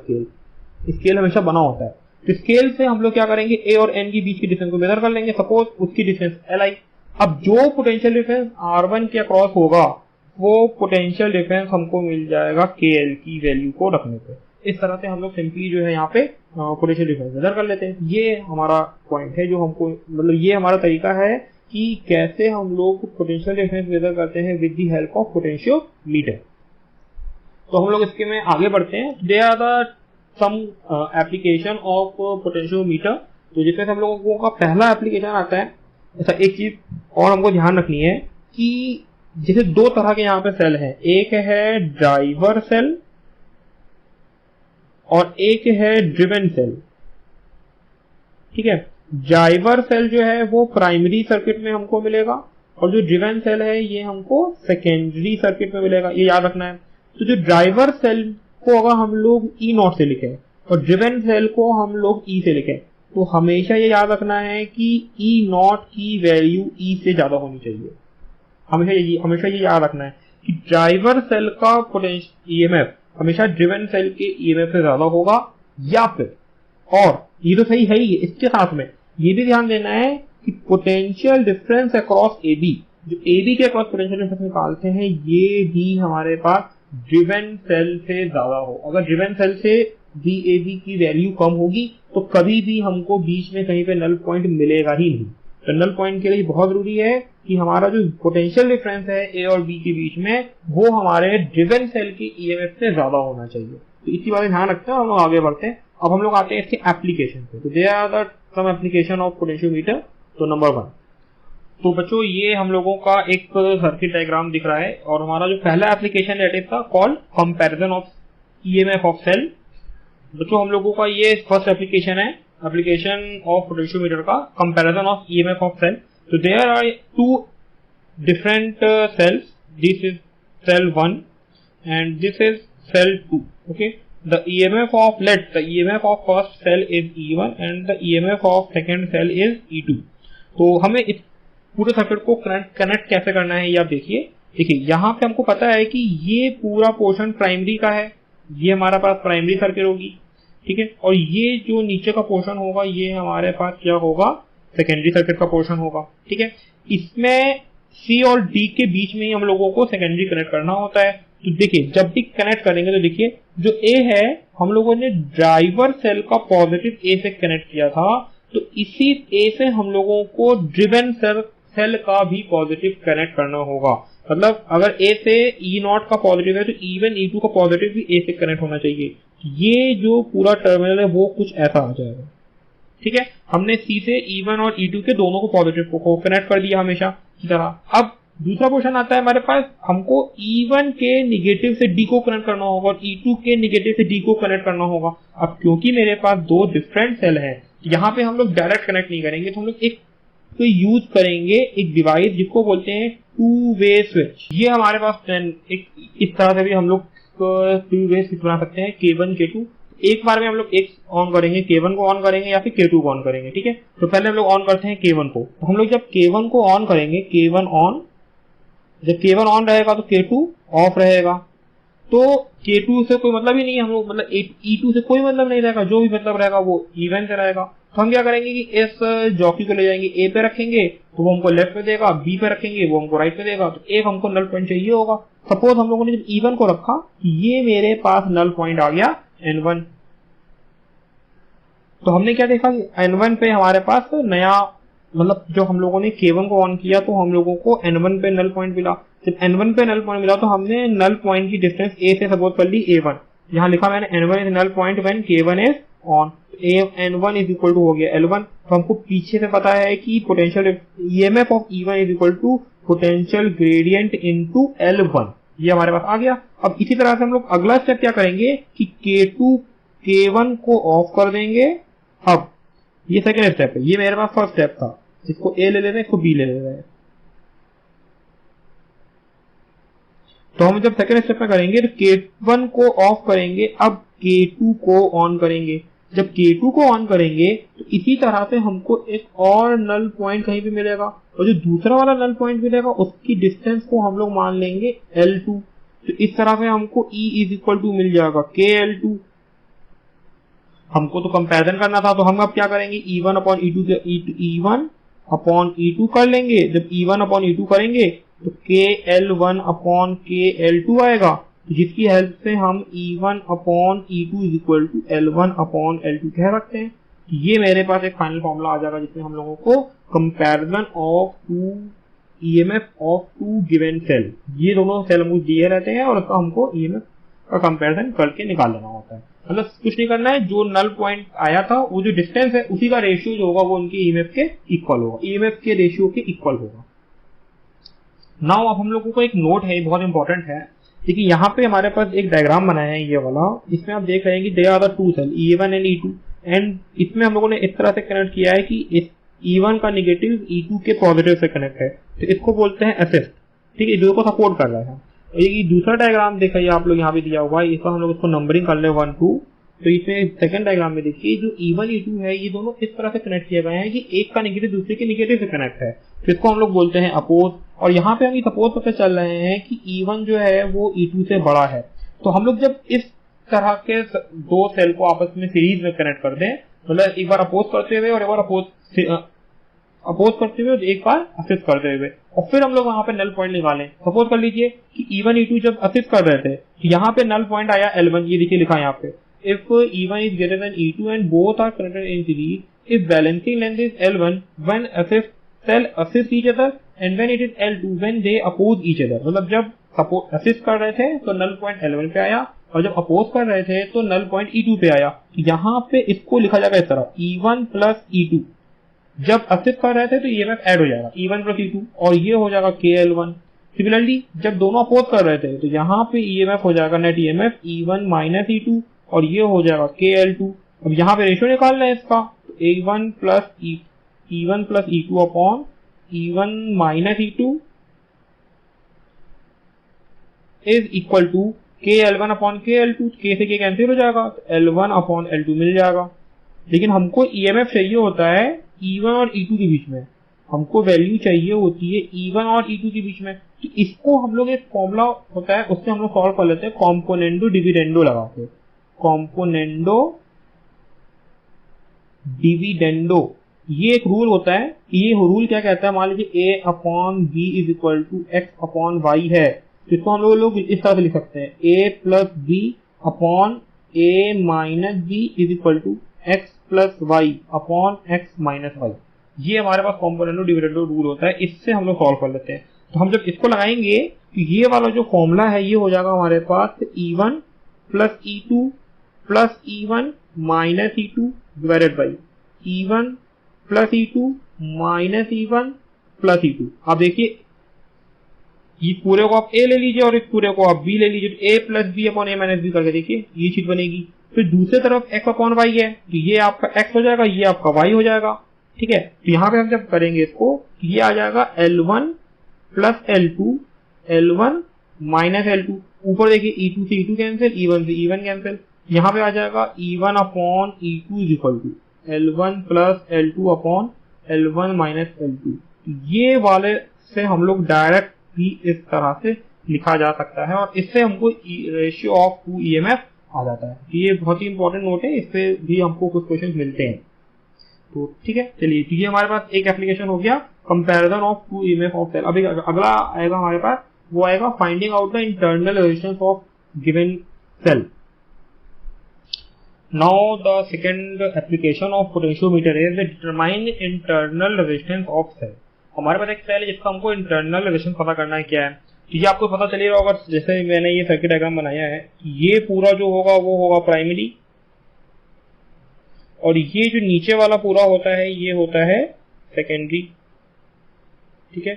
स्केल हमेशा बना होता है। तो स्केल से हम लोग क्या करेंगे, A और N के बीच की डिस्टेंस को मेजर कर लेंगे। सपोज उसकी डिस्टेंस Li। अब जो पोटेंशियल डिफरेंस R1 के अक्रॉस होगा वो पोटेंशियल डिफरेंस हमको मिल जाएगा KL की वैल्यू को रखने पे। इस तरह से हम लोग सिंपली जो है यहाँ पे पोटेंशियल डिफरेंस मेजर कर लेते हैं। ये हमारा पॉइंट है जो हमको मतलब ये हमारा तरीका है कि कैसे हम लोग पोटेंशियल डिफरेंस मेजर करते हैं with the help of potentiometer. तो हम लोग इसके में आगे बढ़ते हैं। They are the some application of potentiometer. तो जिसमें हम लोगों का पहला एप्लीकेशन आता है, ऐसा एक चीज और हमको ध्यान रखनी है कि जैसे दो तरह के यहाँ पे सेल हैं, एक है ड्राइवर सेल और एक है ड्रिवन सेल। ठीक है, ड्राइवर सेल जो है वो प्राइमरी सर्किट में हमको मिलेगा और जो ड्रिवन सेल है ये हमको सेकेंडरी सर्किट में मिलेगा, ये याद रखना है। तो जो ड्राइवर सेल को अगर हम लोग E0 से लिखें और ड्रिवन सेल को हम लोग E से लिखें तो हमेशा ये याद रखना है कि ई नॉट की वैल्यू ई से ज्यादा होनी चाहिए। हमेशा ये याद रखना है कि ड्राइवर सेल का पोटेंशियल ईएमएफ हमेशा ड्रिवन सेल के ईएमएफ से ज्यादा होगा, या फिर, और ये तो सही है ही, इसके साथ में ये भी ध्यान देना है कि पोटेंशियल डिफरेंस अक्रॉस एबी, जो एबी के अक्रॉस पोटेंशियल डिफरेंस निकालते हैं, ये भी हमारे पास ड्रिवन सेल से ज्यादा हो। अगर ड्रिवन सेल से VAB की वैल्यू कम होगी तो कभी भी हमको बीच में कहीं पे नल पॉइंट मिलेगा ही नहीं। तो नल पॉइंट के लिए बहुत जरूरी है कि हमारा जो पोटेंशियल डिफरेंस है A और B के बीच में, वो हमारे ड्रिवन सेल के EMF से ज्यादा होना चाहिए। तो इसी बात ध्यान रखते हैं, हम लोग आगे बढ़ते हैं। अब हम लोग आते हैं इसके एप्लीकेशन पे। तो there are the some application of potentiometer. तो नंबर 1, तो बच्चों ये हम लोगों का एक सर्किट डायग्राम दिख रहा है, और हमारा जो पहला एप्लीकेशन है था called comparison of EMF of cell. बच्चों हम लोगों का ये फर्स्ट एप्लीकेशन है, एप्लीकेशन ऑफ पोटेंशियोमीटर का comparison of EMF of cell. तो there are two different cells, this is cell 1 and this is cell 2। Okay, the EMF of the EMF of first cell is E1 and the EMF of second cell is E2। तो हमें इस पूरे circuit को connect कैसे करना है ये आप देखिए यहाँ पे हमको पता है कि ये पूरा पोर्शन प्राइमरी का है, ये हमारा पास प्राइमरी सर्किट होगी, ठीक है, और ये जो नीचे का पोर्शन होगा ये हमारे पास क्या होगा, सेकेंडरी सर्किट का पोर्शन होगा, ठीक है। इसमें C और D के बीच में ही हम लोगों को सेकेंडरी कनेक्ट करना होता है। तो देखिए जब भी कनेक्ट करेंगे तो देखिए जो A है हम लोगों ने ड्राइवर सेल का पॉजिटिव A से कनेक्ट किया था, तो इसी A से हम लोगों को ड्रिवन सेल का भी पॉजिटिव कनेक्ट करना होगा। मतलब अगर A से E0 का पॉजिटिव है तो E1 E2 का पॉजिटिव भी A से कनेक्ट होना चाहिए। ये जो पूरा टर्मिनल है वो कुछ ऐसा आ जाएगा, ठीक है। हमने C से E1 और E2 के दोनों को पॉजिटिव को कनेक्ट कर दिया हमेशा की तरह। अब दूसरा क्वेश्चन आता है हमारे पास, हमको E1 के निगेटिव से D को कनेक्ट करना होगा और E2 के निगेटिव से D को कनेक्ट करना होगा। अब क्योंकि मेरे पास दो डिफरेंट सेल हैं, यहाँ पे हम लोग डायरेक्ट कनेक्ट नहीं करेंगे, तो हम लोग एक तो यूज करेंगे एक डिवाइस जिसको बोलते हैं टू वे स्विच। ये हमारे पास एक इस तरह से भी हम लोग टू वे स्विच बना सकते हैं, K1 K2। एक बार में हम लोग एक ऑन करेंगे, K1 को ऑन करेंगे या फिर K2 को ऑन करेंगे, ठीक है। तो पहले हम लोग ऑन करते हैं K1 को। तो हम लोग जब K1 को ऑन करेंगे, K1 ऑन, जब K1 ऑन रहेगा तो K2 ऑफ रहेगा। तो K2 से कोई मतलब ही नहीं है, हम लोग मतलब E2 से कोई मतलब नहीं रहेगा, जो भी मतलब रहेगा वो E1 से रहेगा। तो हम क्या करेंगे कि इस जॉकी को ले जाएंगे, A पे रखेंगे तो वो हमको लेफ्ट पे देगा, B पे रखेंगे वो हमको राइट पे देगा। तो एक हमको नल पॉइंट चाहिए होगा। सपोज हम लोगों ने जब E1 को रखा, ये मेरे पास नल पॉइंट आ गया N1। तो हमने क्या देखा कि N1 पे हमारे पास नया, मतलब जो हम लोगों ने K1 को ऑन किया तो हम लोगों को N1 पे नल पॉइंट मिला। जब N1 पे नल पॉइंट मिला तो हमने नल पॉइंट की डिस्टेंस A से सपोज कर ली A1। यहाँ लिखा मैंने N1 is null point when K1 is on. N1 is equal to हो गया L1। तो हमको पीछे से पता है कि potential EMF of E1 is equal to potential gradient into L1, ये हमारे पास आ गया। अब इसी तरह से हम लोग अगला स्टेप क्या करेंगे कि K2 K1 को ऑफ कर देंगे। अब ये सेकेंड स्टेप है, ये मेरे पास फर्स्ट स्टेप था, इसको A ले ले रहे हैं, इसको B ले ले रहे हैं। तो हम जब सेकेंड स्टेप में करेंगे तो K1 को ऑफ करेंगे, अब K2 को ऑन करेंगे। जब K2 को ऑन करेंगे तो इसी तरह से हमको एक और नल पॉइंट कहीं पे मिलेगा, और जो दूसरा वाला नल पॉइंट मिलेगा उसकी डिस्टेंस को हम लोग मान लेंगे L2। तो इस तरह से हमको E इज इक्वल टू मिल जाएगा KL2। हमको तो कंपैरिजन करना था, तो हम अब क्या करेंगे, E1 upon E1 upon E2 कर लेंगे। जब E1 अपॉन E2 करेंगे तो KL1 अपॉन KL2 आएगा, तो जिसकी हेल्प से हम E1 upon E2 is equal to L1 upon L2 कह सकते हैं। ये मेरे पास एक फाइनल फॉर्मूला आ जाएगा जिसमें हम लोगों को comparison of two EMF of two given cell, ये दोनों सेल हमको दिए रहते हैं और उसका हमको EMF का कंपैरिजन करके निकाल लेना होता है। मतलब कुछ नहीं करना है, जो नल पॉइंट आया था वो जो डिस्टेंस है उसी का रेशियो जो होगा वो उनके EMF के इक्वल होगा, EMF के रेशियो के इक्वल होगा। नाउ अब हम लोगों को एक नोट है, बहुत इंपॉर्टेंट है। देखिए यहाँ पे हमारे पास एक डायग्राम बनाया है ये वाला, इसमें आप देख रहे हैं कि they are the two cell E1 and E2, and इसमें हम लोगों ने इस तरह से कनेक्ट किया है कि इस E1 का निगेटिव E2 के पॉजिटिव से कनेक्ट है, तो इसको बोलते हैं असिस्ट, ठीक है, जो को सपोर्ट कर रहा है। ये दूसरा डायग्राम देखिए आप लोग यहाँ पे दिया हुआ है, इसका हम लोग इसको नंबरिंग कर ले 1 2 तो इसमें सेकंड डायग्राम में देखिए जो E1 E2 है ये दोनों इस तरह से कनेक्ट किए गए हैं कि एक का नेगेटिव दूसरे के नेगेटिव से कनेक्ट है, तो इसको हम लोग बोलते हैं अपोज। और यहाँ पे हम सपोज पता चल रहे हैं कि E1 जो है वो E2 से बड़ा है। तो हम लोग जब इस तरह के दो सेल को आपस में सीरीज में कनेक्ट कर दें, मतलब एक बार अपोज करते हुए और एक बार अपोज करते हुए और एक बार असिस्ट करते हुए, और फिर हम लोग वहां पे नल पॉइंट निकालें। सपोज कर लीजिए कि E1 E2 जब असिस्ट कर रहे थे तो यहाँ पे नल पॉइंट आया L1, ये देखिए लिखा है यहाँ पे, if E1 is greater than E2 and both are connected in series, if balancing length is L1 when cell assist each other and when it is L2 when they oppose each other। मतलब जब assist कर रहे थे तो null point L1 पे आया और जब अपोज कर रहे थे तो नल पॉइंट E2 पे आया। यहाँ पे इसको लिखा जाएगा इस तरह, E1 प्लस E2। जब असिस्ट कर रहे थे तो EMF ऐड हो जाएगा E1 प्लस E2 और ये हो जाएगा KL1। सिमिलरली जब दोनों अपोज कर रहे थे तो यहाँ पे EMF हो जाएगा net EMF E1 minus E2 और ये हो जाएगा KL2। अब यहाँ पे रेशियो निकालना है इसका, तो E1 plus E2 upon E1 minus E2 is equal to KL1 upon KL2। K से K कैंसिल हो जाएगा तो L1 अपॉन L2 मिल जाएगा। लेकिन हमको EMF चाहिए होता है E1 और E2 के बीच में, हमको वैल्यू चाहिए होती है E1 और E2 के बीच में। तो इसको हम लोग एक फॉर्मूला होता है उससे हम लोग सॉल्व कर लेते हैं कॉम्पोनेंडो डिविडेंडो लगा के। कॉम्पोनेंडो डिविडेंडो ये एक रूल होता है। ये रूल क्या कहता है, मान लीजिए A upon B is equal to X upon Y है, तो इसको हम लोग इस तरह से लिख सकते हैं A plus B upon A minus B is equal to X plus Y upon X minus Y। ये हमारे पास कॉम्पोनेंडो डिविडेंडो रूल होता है, इससे हम लोग सॉल्व कर लेते हैं। तो हम जब इसको लगाएंगे तो ये वाला जो फॉर्मूला है ये हो जाएगा हमारे पास E1 plus E2 plus E1 minus E2 divided by E1 plus E2 minus E1 plus E2। अब देखिए ये पूरे को आप A ले लीजिए और इस पूरे को आप B ले लीजिए, तो A plus B upon A minus B करके देखिए ये चीज बनेगी। फिर दूसरी तरफ X अपॉन Y है तो ये आपका X हो जाएगा, ये आपका Y हो जाएगा, ठीक है। तो यहाँ पे हम जब करेंगे इसको ये आ जाएगा L1 plus L2 L1 minus L2। ऊपर देखिए E2 से E2 कैंसिल, E1 से E1 कैंसिल, यहाँ पे आ जाएगा E1 upon E2 is equal to L1 plus L2 upon L1 minus L2। ये वाले से हम लोग डायरेक्ट भी इस तरह से लिखा जा सकता है और इससे हमको रेशियो ऑफ टू EMF आ जाता है। ये बहुत ही इंपॉर्टेंट नोट है, इससे भी हमको कुछ क्वेश्चन मिलते हैं। तो ठीक है, चलिए तो ये हमारे पास एक एप्लीकेशन हो गया comparison of two EMF of cell. अभी अगला आएगा हमारे पास, वो आएगा finding out the internal resistance of given cell. Now the second application of potentiometer is determine internal resistance of cell. हमारे पास एक सेल है जिसका हमको इंटरनल रेजिस्टेंस पता करना है क्या है। तो ये आपको पता चलेगा होगा जैसे मैंने ये सर्किट डायग्राम बनाया है, ये पूरा जो होगा वो होगा प्राइमरी और ये जो नीचे वाला पूरा होता है ये होता है सेकेंडरी, ठीक है।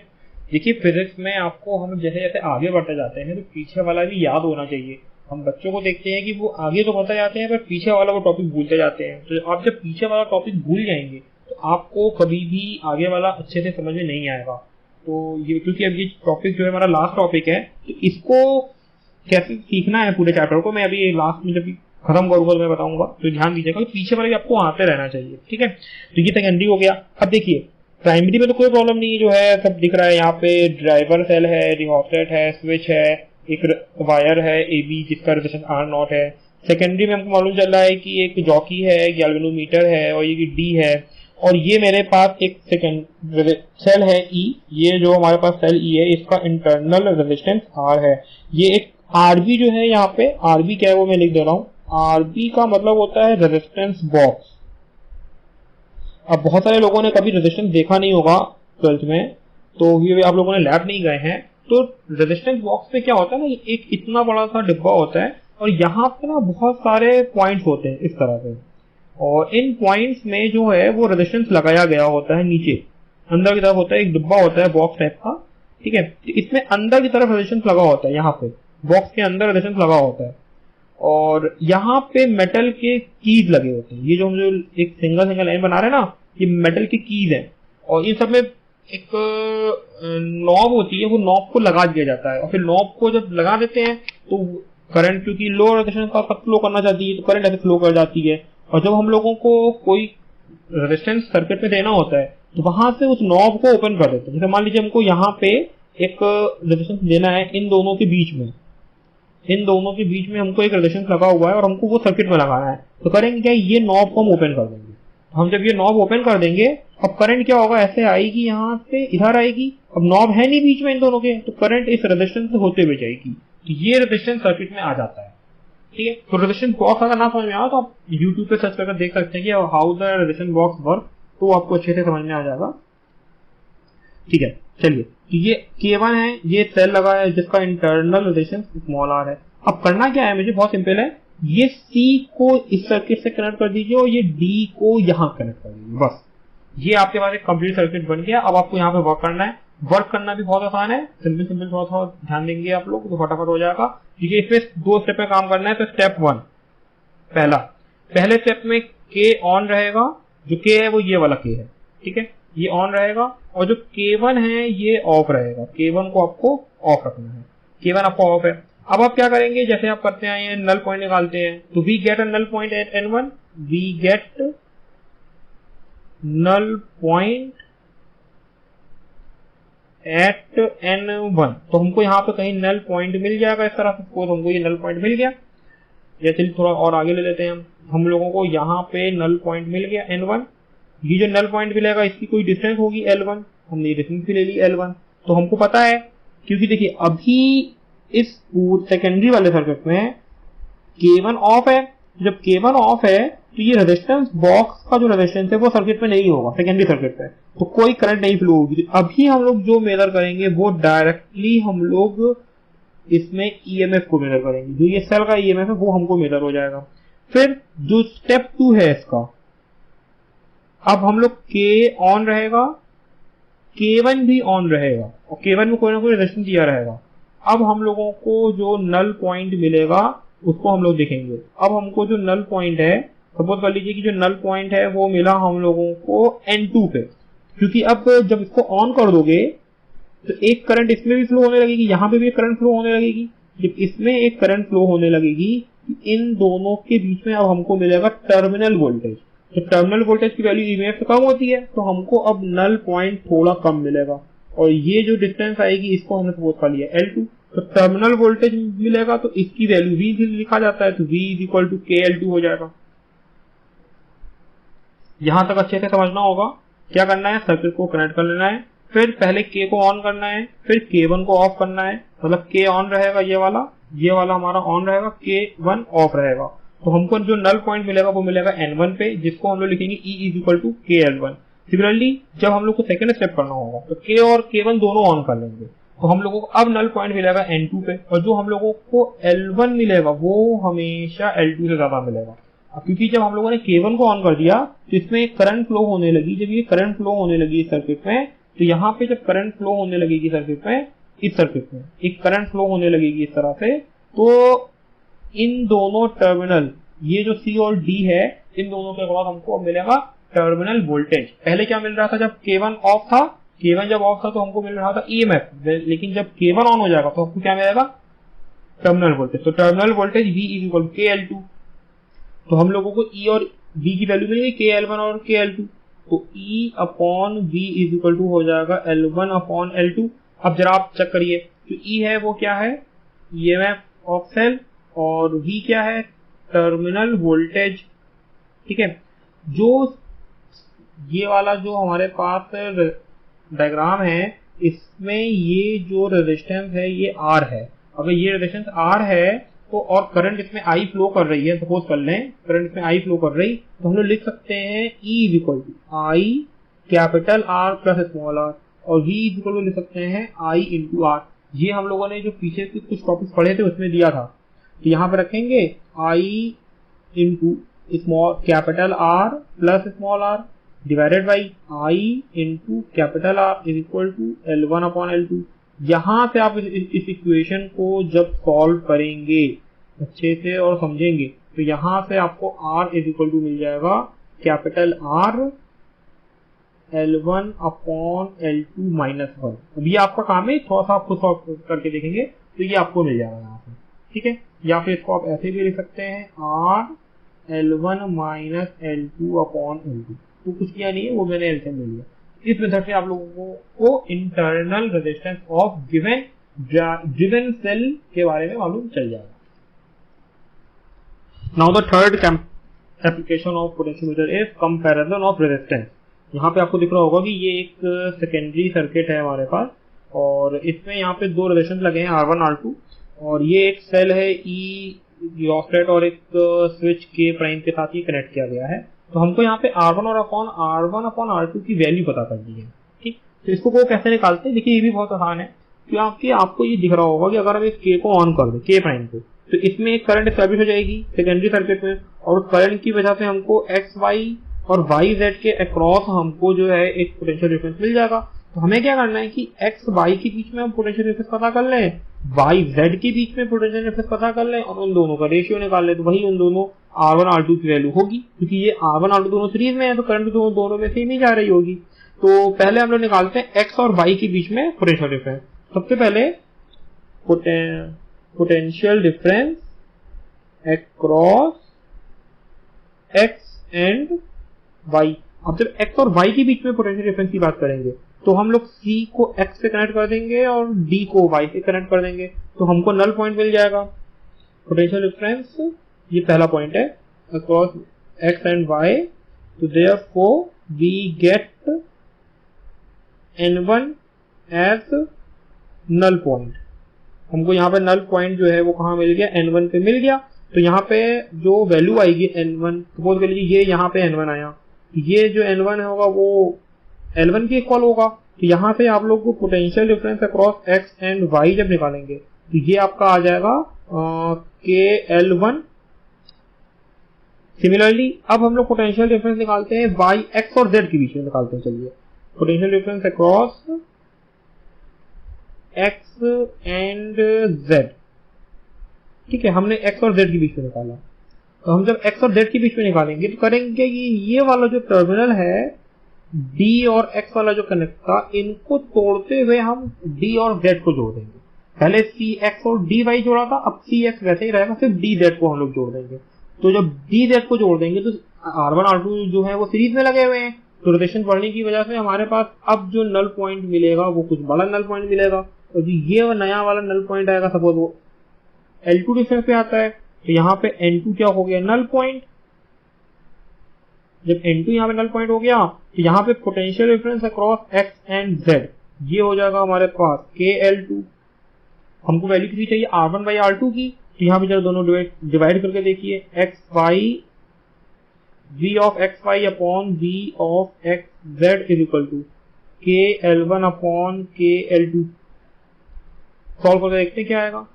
देखिए फिजिक्स में आपको हम जैसे जैसे आगे बढ़ते जाते हैं तो पीछे वाला भी याद होना चाहिए। हम बच्चों को देखते हैं कि वो आगे तो बढ़ते जाते हैं पर पीछे वाला वो टॉपिक भूलते जाते हैं। तो आप जब पीछे वाला टॉपिक भूल जाएंगे तो आपको कभी भी आगे वाला अच्छे से समझ में नहीं आएगा। तो ये क्योंकि अब ये टॉपिक जो है हमारा लास्ट टॉपिक है, तो इसको कैसे सीखना है पूरे चैप्टर को मैं अभी लास्ट में जब खत्म करूंगा तो मैं बताऊंगा, तो ध्यान दीजिएगा पीछे वाले आपको आते रहना चाहिए, ठीक है। तो ये सेकेंडरी हो गया। अब देखिए प्राइमरी में तो कोई प्रॉब्लम नहीं जो है, सब दिख रहा है यहाँ पे, ड्राइवर सेल है, रिहॉस्टेट है, स्विच है, एक वायर है AB जिसका रेजिस्टेंस R0 है। सेकेंडरी में हमको मालूम चल रहा है कि एक जॉकी है, गैल्वेनोमीटर है और ये D है, और ये मेरे पास एक सेकेंड सेल है E। ये जो हमारे पास सेल E है इसका इंटरनल रेजिस्टेंस R है। ये एक RB जो है यहाँ पे, RB क्या है वो मैं लिख दे रहा हूँ। RB का मतलब होता है रेजिस्टेंस बॉक्स। अब बहुत सारे लोगों ने कभी रेजिस्टेंस देखा नहीं होगा 12th में, तो ये आप लोगों ने लैब नहीं गए हैं। तो रेजिस्टेंस बॉक्स में क्या होता है ना, एक इतना बड़ा सा डिब्बा होता है और यहाँ पे ना बहुत सारे पॉइंट्स होते हैं इस तरह से, और इन पॉइंट्स में जो है वो रेजिस्टेंस लगाया गया होता है। नीचे अंदर की तरफ होता है एक डिब्बा होता है बॉक्स टाइप का, ठीक है। तो इसमें अंदर की तरफ रेजिस्टेंस लगा होता है, यहाँ पे बॉक्स के अंदर रेजिस्टेंस लगा होता है और यहाँ पे मेटल के कीज लगे होते हैं। ये जो हम जो एक सिंगल लाइन बना रहे हैं ना, ये मेटल के कीज हैं और इन सब में एक नॉब होती है, वो नॉब को लगा दिया जाता है और फिर नॉब को जब लगा देते हैं तो करंट क्योंकि लो रेजिस्टेंस का फ्लो करना चाहती है तो करंट ऐसे फ्लो कर जाती है। और जब हम लोगों को कोई रेजिस्टेंस सर्किट में देना होता है तो वहां से उस नॉब को ओपन कर देते हैं। जैसे मान लीजिए हमको यहाँ पे एक रेजिस्टेंस देना है इन दोनों के बीच में, इन दोनों के बीच में हमको एक रेजिस्टेंस लगा हुआ है और हमको वो सर्किट में लगाना है, तो करेंगे क्या, ये नॉब को हम ओपन कर देंगे। हम जब ये नॉब ओपन कर देंगे, अब करंट क्या होगा, ऐसे आएगी यहाँ से इधर आएगी। अब नॉब है नहीं बीच में इन दोनों के, तो करंट इस रेजिस्टेंस से होते हुए जाएगी, तो ये रेजिस्टेंस सर्किट में आ जाता है। ठीक है, तो रेजिस्टेंस बॉक्स अगर ना समझ में आया तो आप यूट्यूब पे सर्च करके देख सकते हैं कि how the resistance box work, तो आपको अच्छे से समझ में आ जाएगा। ठीक है, चलिए, तो ये K1 है, ये सेल लगा है जिसका इंटरनल रेजिस्टेंस स्मॉल r है। अब करना क्या है मुझे, बहुत सिंपल है, ये C को इस सर्किट से कनेक्ट कर दीजिए और ये D को यहाँ कनेक्ट कर दीजिए, बस ये आपके पास एक कंप्लीट सर्किट बन गया। अब आपको यहाँ पे वर्क करना है, वर्क करना भी बहुत आसान है, सिंपल सिंपल थोड़ा थोड़ा ध्यान देंगे आप लोग तो फटाफट हो जाएगा। ठीक है, इसमें 2 स्टेप में काम करना है। तो स्टेप 1, पहले स्टेप में K ऑन रहेगा, जो K है वो ये वाला K है, ठीक है, ये ऑन रहेगा, और जो K1 है ये ऑफ रहेगा। K1 को आपको ऑफ रखना है, K1 आपको ऑफ है। अब आप क्या करेंगे, जैसे आप करते हैं ये नल पॉइंट निकालते हैं, तो we get a null point at N1, we get null point at N1, तो हमको यहाँ पे कहीं नल पॉइंट मिल जाएगा इस तरह से। सपोज हमको ये नल पॉइंट मिल गया, या चलिए थोड़ा और आगे ले लेते हैं हम लोगों को यहाँ पे नल पॉइंट मिल गया N1। ये जो नल पॉइंट मिलेगा इसकी कोई डिस्टेंस होगी L1, हमने डिस्टेंस भी ले ली L1, तो हमको पता है, क्योंकि देखिए अभी इस सेकेंडरी वाले सर्किट में K1 ऑफ है। जब K1 ऑफ है तो ये रेजिस्टेंस बॉक्स का जो रेजिस्टेंस है वो सर्किट में नहीं होगा, सेकेंडरी सर्किट पे, तो कोई करंट नहीं फ्लो होगी। अभी हम लोग जो मेजर करेंगे वो डायरेक्टली हम लोग इसमें ईएमएफ को मेजर करेंगे, जो ये सेल का ईएमएफ है वो हमको मेजर हो जाएगा। फिर जो स्टेप 2 है इसका, अब हम लोग K ऑन रहेगा, K1 भी ऑन रहेगा, और K1 में कोई ना कोई रेजिस्टेंस दिया रहेगा। अब हम लोगों को जो नल पॉइंट मिलेगा उसको हम लोग देखेंगे। अब हमको जो नल पॉइंट है, सपोज कर लीजिए कि जो नल पॉइंट है वो मिला हम लोगों को N2 पे, क्योंकि अब जब इसको ऑन कर दोगे तो एक करंट इसमें भी फ्लो होने लगेगी, यहाँ पे भी एक करंट फ्लो होने लगेगी। जब इसमें एक करंट फ्लो होने लगेगी, इन दोनों के बीच में अब हमको मिलेगा टर्मिनल वोल्टेज। तो टर्मिनल वोल्टेज की वैल्यू ईएमएफ से कम होती है, तो हमको अब नल पॉइंट थोड़ा कम मिलेगा, और ये जो डिस्टेंस आएगी इसको हमने सपोज कर लिया L2, तो टर्मिनल वोल्टेज मिलेगा, तो इसकी वैल्यू V लिखा जाता है, तो V इक्वल टू KL2 हो जाएगा। यहां तक अच्छे से समझना होगा। क्या करना है, सर्किट को कनेक्ट कर लेना है, फिर पहले K को ऑन करना है, फिर K1 को ऑफ करना है, मतलब K ऑन रहेगा, ये वाला हमारा ऑन रहेगा, K1 ऑफ रहेगा। तो हमको जो नल पॉइंट मिलेगा वो मिलेगा N1 पे, जिसको हम लोग लिखेंगे E is equal to KL1। Similarly जब हम लोग को सेकेंड स्टेप करना होगा तो K और K1 दोनों ऑन कर लेंगे, तो हम लोगों को अब नल पॉइंट मिलेगा N2 पे, और जो हम लोगों को L1 मिलेगा वो हमेशा L2 से ज्यादा मिलेगा। क्योंकि जब हम लोगों ने K1 को ऑन कर दिया तो इसमें एक करंट फ्लो होने लगी। जब ये करंट फ्लो होने लगी इस सर्किट में, तो यहाँ पे जब करंट फ्लो होने लगेगी सर्किट में, इस सर्किट में एक करंट फ्लो होने लगेगी इस तरह से, तो इन दोनों टर्मिनल, ये जो C और D है, इन दोनों के अक्रॉस हमको अब मिलेगा टर्मिनल वोल्टेज। पहले क्या मिल रहा था, जब K1 ऑफ था, K1 जब ऑफ था तो हमको मिल रहा था EMF, लेकिन जब K1 ऑन हो जाएगा तो हमको क्या मिलेगा, टर्मिनल वोल्टेज। तो terminal voltage V is equal to KL2, तो हम लोगों को E और V की वैल्यू मिलेगी KL1 और KL2, तो E upon V is equal to हो जाएगा L1 अपॉन L2। अब जरा आप चेक करिए, तो E है वो क्या है, EMF ऑफ सेल, और V क्या है, टर्मिनल वोल्टेज। ठीक है, जो ये वाला जो हमारे पास डायग्राम है, इसमें ये जो रेजिस्टेंस है ये R है। अगर ये रेजिस्टेंस R है तो और करंट इसमें I फ्लो कर रही है, सपोज कर लें करंट इसमें I फ्लो कर रही, तो हम लोग लिख सकते हैं E is equal to I capital R plus small r, और V इज इक्वल टू लिख सकते हैं I इंटू R। ये हम लोगों ने जो पीछे से कुछ टॉपिक्स पढ़े थे उसमें दिया था, तो यहाँ पे रखेंगे I into small capital R plus small r divided by I into capital R is equal to L1 upon L2। यहां से आप इस इक्वेशन को जब सॉल्व करेंगे अच्छे से और समझेंगे, तो यहां से आपको R इज इक्वल टू मिल जाएगा capital R L1 upon L2 minus 1। अब ये आपका काम है, थोड़ा सा आप खुद सॉल्व करके देखेंगे तो ये आपको मिल जाएगा यहाँ से। ठीक है, या फिर इसको आप ऐसे भी लिख सकते हैं R L1 minus L2 upon L2। तो कुछ किया नहीं है, वो मैंने एलसीएम ले लिया। इस मेथड से आप लोगों को internal resistance of given cell के बारे में मालूम चल जाएगा। Now the third application of potentiometer is comparison of resistance. यहाँ पे आपको दिख रहा होगा कि ये एक सेकेंडरी सर्किट है हमारे पास, और इसमें यहाँ पे दो रेजिस्टेंस लगे हैं R1 R2, और ये एक सेल है E रियोस्टेट और एक स्विच K प्राइम के साथ ही कनेक्ट किया गया है। तो हमको यहाँ पे R1 अपॉन R2 की वैल्यू पता करनी है। ठीक, तो इसको वो कैसे निकालते हैं, देखिए ये भी बहुत आसान है। क्योंकि आपको ये दिख रहा होगा कि अगर हम इस K को ऑन कर दें, K प्राइम को, तो इसमें एक करंट एस्टैब्लिश हो जाएगी सेकेंडरी सर्किट में, और करंट की वजह से हमको एक्स वाई और वाई जेड के अक्रॉस हमको जो है एक पोटेंशियल डिफरेंस मिल जाएगा। तो हमें क्या करना है कि एक्स वाई के बीच में हम पोटेंशियल डिफरेंस पता कर लें, वाई जेड के बीच में पोटेंशियल डिफरेंस पता कर लें, और उन दोनों का रेशियो निकाल लें। तो वही उन दोनों R1 R2 की वैल्यू होगी, क्योंकि ये R1 R2 दोनों सीरीज में है, तो करंट दोनों में सेम ही जा रही होगी। तो पहले हम लोग निकालते हैं एक्स और वाई के बीच में पोटेंशियल डिफरेंस। सबसे पहले potential difference across X and Y. अब जब एक्स और वाई के बीच में पोटेंशियल डिफरेंस की बात करेंगे, तो हम लोग C को X से कनेक्ट कर देंगे और D को Y से कनेक्ट कर देंगे, तो हमको नल पॉइंट मिल जाएगा। पोटेंशियल डिफरेंस ये पहला पॉइंट है अक्रॉस X एंड Y, तो therefore we get N1 as null point. हमको यहाँ पे नल पॉइंट जो है वो कहाँ मिल गया, N1 पे मिल गया। तो यहाँ पे जो वैल्यू आएगी N1, सपोज कर लीजिए ये यहाँ पे N1 आया, ये जो N1 होगा वो L1 के इक्वल होगा। तो यहाँ पे आप लोग को potential difference across X and Y जब निकालेंगे, तो ये आपका आ जाएगा KL1। सिमिलरली अब हम लोग पोटेंशियल डिफरेंस निकालते हैं Y X और Z के बीच में निकालते हैं। चलिए, potential difference across X and Z, ठीक है, हमने X और Z के बीच में निकाला। तो हम जब X और Z के बीच में निकालेंगे तो करेंगे कि ये वाला जो टर्मिनल है D और X वाला जो कनेक्ट था, इनको तोड़ते हुए हम D और Z को जोड़ देंगे। पहले CX और DY जोड़ा था, अब CX वैसे ही रहेगा, सिर्फ DZ को हम लोग जोड़ देंगे। तो जब DZ को जोड़ देंगे तो R1 R2 जो है वो सीरीज में लगे हुए हैं, तो रोटेशन बढ़ने की वजह से हमारे पास अब जो नल पॉइंट मिलेगा वो कुछ बड़ा नल पॉइंट मिलेगा। और जो ये नया वाला नल पॉइंट आएगा, सपोज वो L2 डिफरेंस पे आता है, तो यहाँ पे N2 क्या हो गया, नल पॉइंट। जब N2 यहाँ पे नल पॉइंट हो गया, तो यहाँ पे potential difference across X and Z ये हो जाएगा हमारे पास KL2। हमको वैल्यू कितनी चाहिए, R1 बाई R2 की। तो यहाँ पे जब दोनों डिवाइड करके देखिए, X Y V of X Y upon V of X Z is equal to KL1 upon KL2। Solve करके देखते हैं क्या आएगा।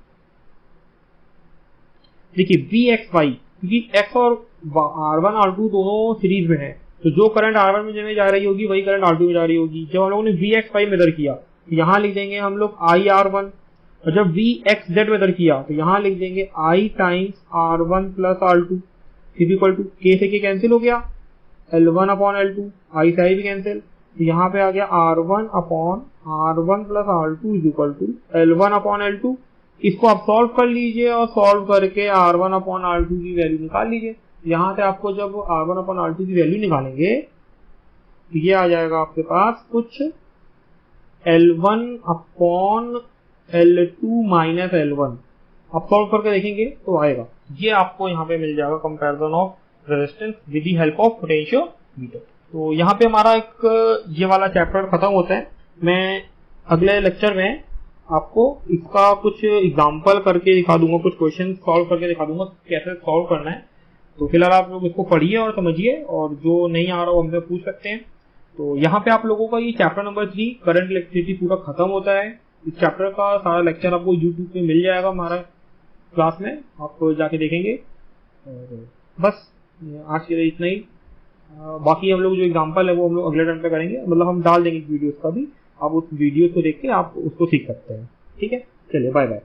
देखिए VXY, क्योंकि X और R1 R2 दोनों सीरीज में है, तो जो करंट R1 में जा रही होगी वही करंट R2 में जा रही होगी। जब हम लोगों ने VXY मेजर किया, तो यहाँ लिख देंगे हम लोग IR1, और जब VXZ मेजर किया तो यहाँ लिख देंगे I times R1 plus R2 is equal to K से K कैंसिल हो गया, L1 अपॉन L2, I से I भी कैंसिल, तो यहाँ पे आ गया R1 upon R1 plus R2 is equal to L1 upon L2। इसको आप सॉल्व कर लीजिए और सॉल्व करके R1 अपॉन R2 की वैल्यू निकाल लीजिए। यहाँ से आपको जब R1 अपॉन R2 की वैल्यू निकालेंगे तो ये आ जाएगा आपके पास कुछ L1 upon L2 minus L1। आप सॉल्व करके देखेंगे तो आएगा, ये आपको यहाँ पे मिल जाएगा comparison of resistance with the help of potentiometer. तो यहाँ पे हमारा एक ये वाला चैप्टर खत्म होता है। मैं अगले लेक्चर में आपको इसका कुछ एग्जाम्पल करके दिखा दूंगा, कुछ क्वेश्चन सॉल्व करके दिखा दूंगा कैसे सॉल्व करना है। तो फिलहाल आप लोग इसको पढ़िए और समझिए, और जो नहीं आ रहा हो हमसे पूछ सकते हैं। तो यहाँ पे आप लोगों का ये चैप्टर नंबर 3 करंट इलेक्ट्रिसिटी पूरा खत्म होता है। इस चैप्टर का सारा लेक्चर आपको यूट्यूब पे मिल जाएगा हमारा क्लास में, आप जाके देखेंगे। और बस आज के लिए इतना ही। बाकी हम लोग जो एग्जाम्पल है वो हम लोग अगले टाइम पे करेंगे, मतलब हम डाल देंगे वीडियोस का भी, आप उस वीडियो को देख के आप उसको सीख सकते हैं। ठीक है, चलिए बाय बाय।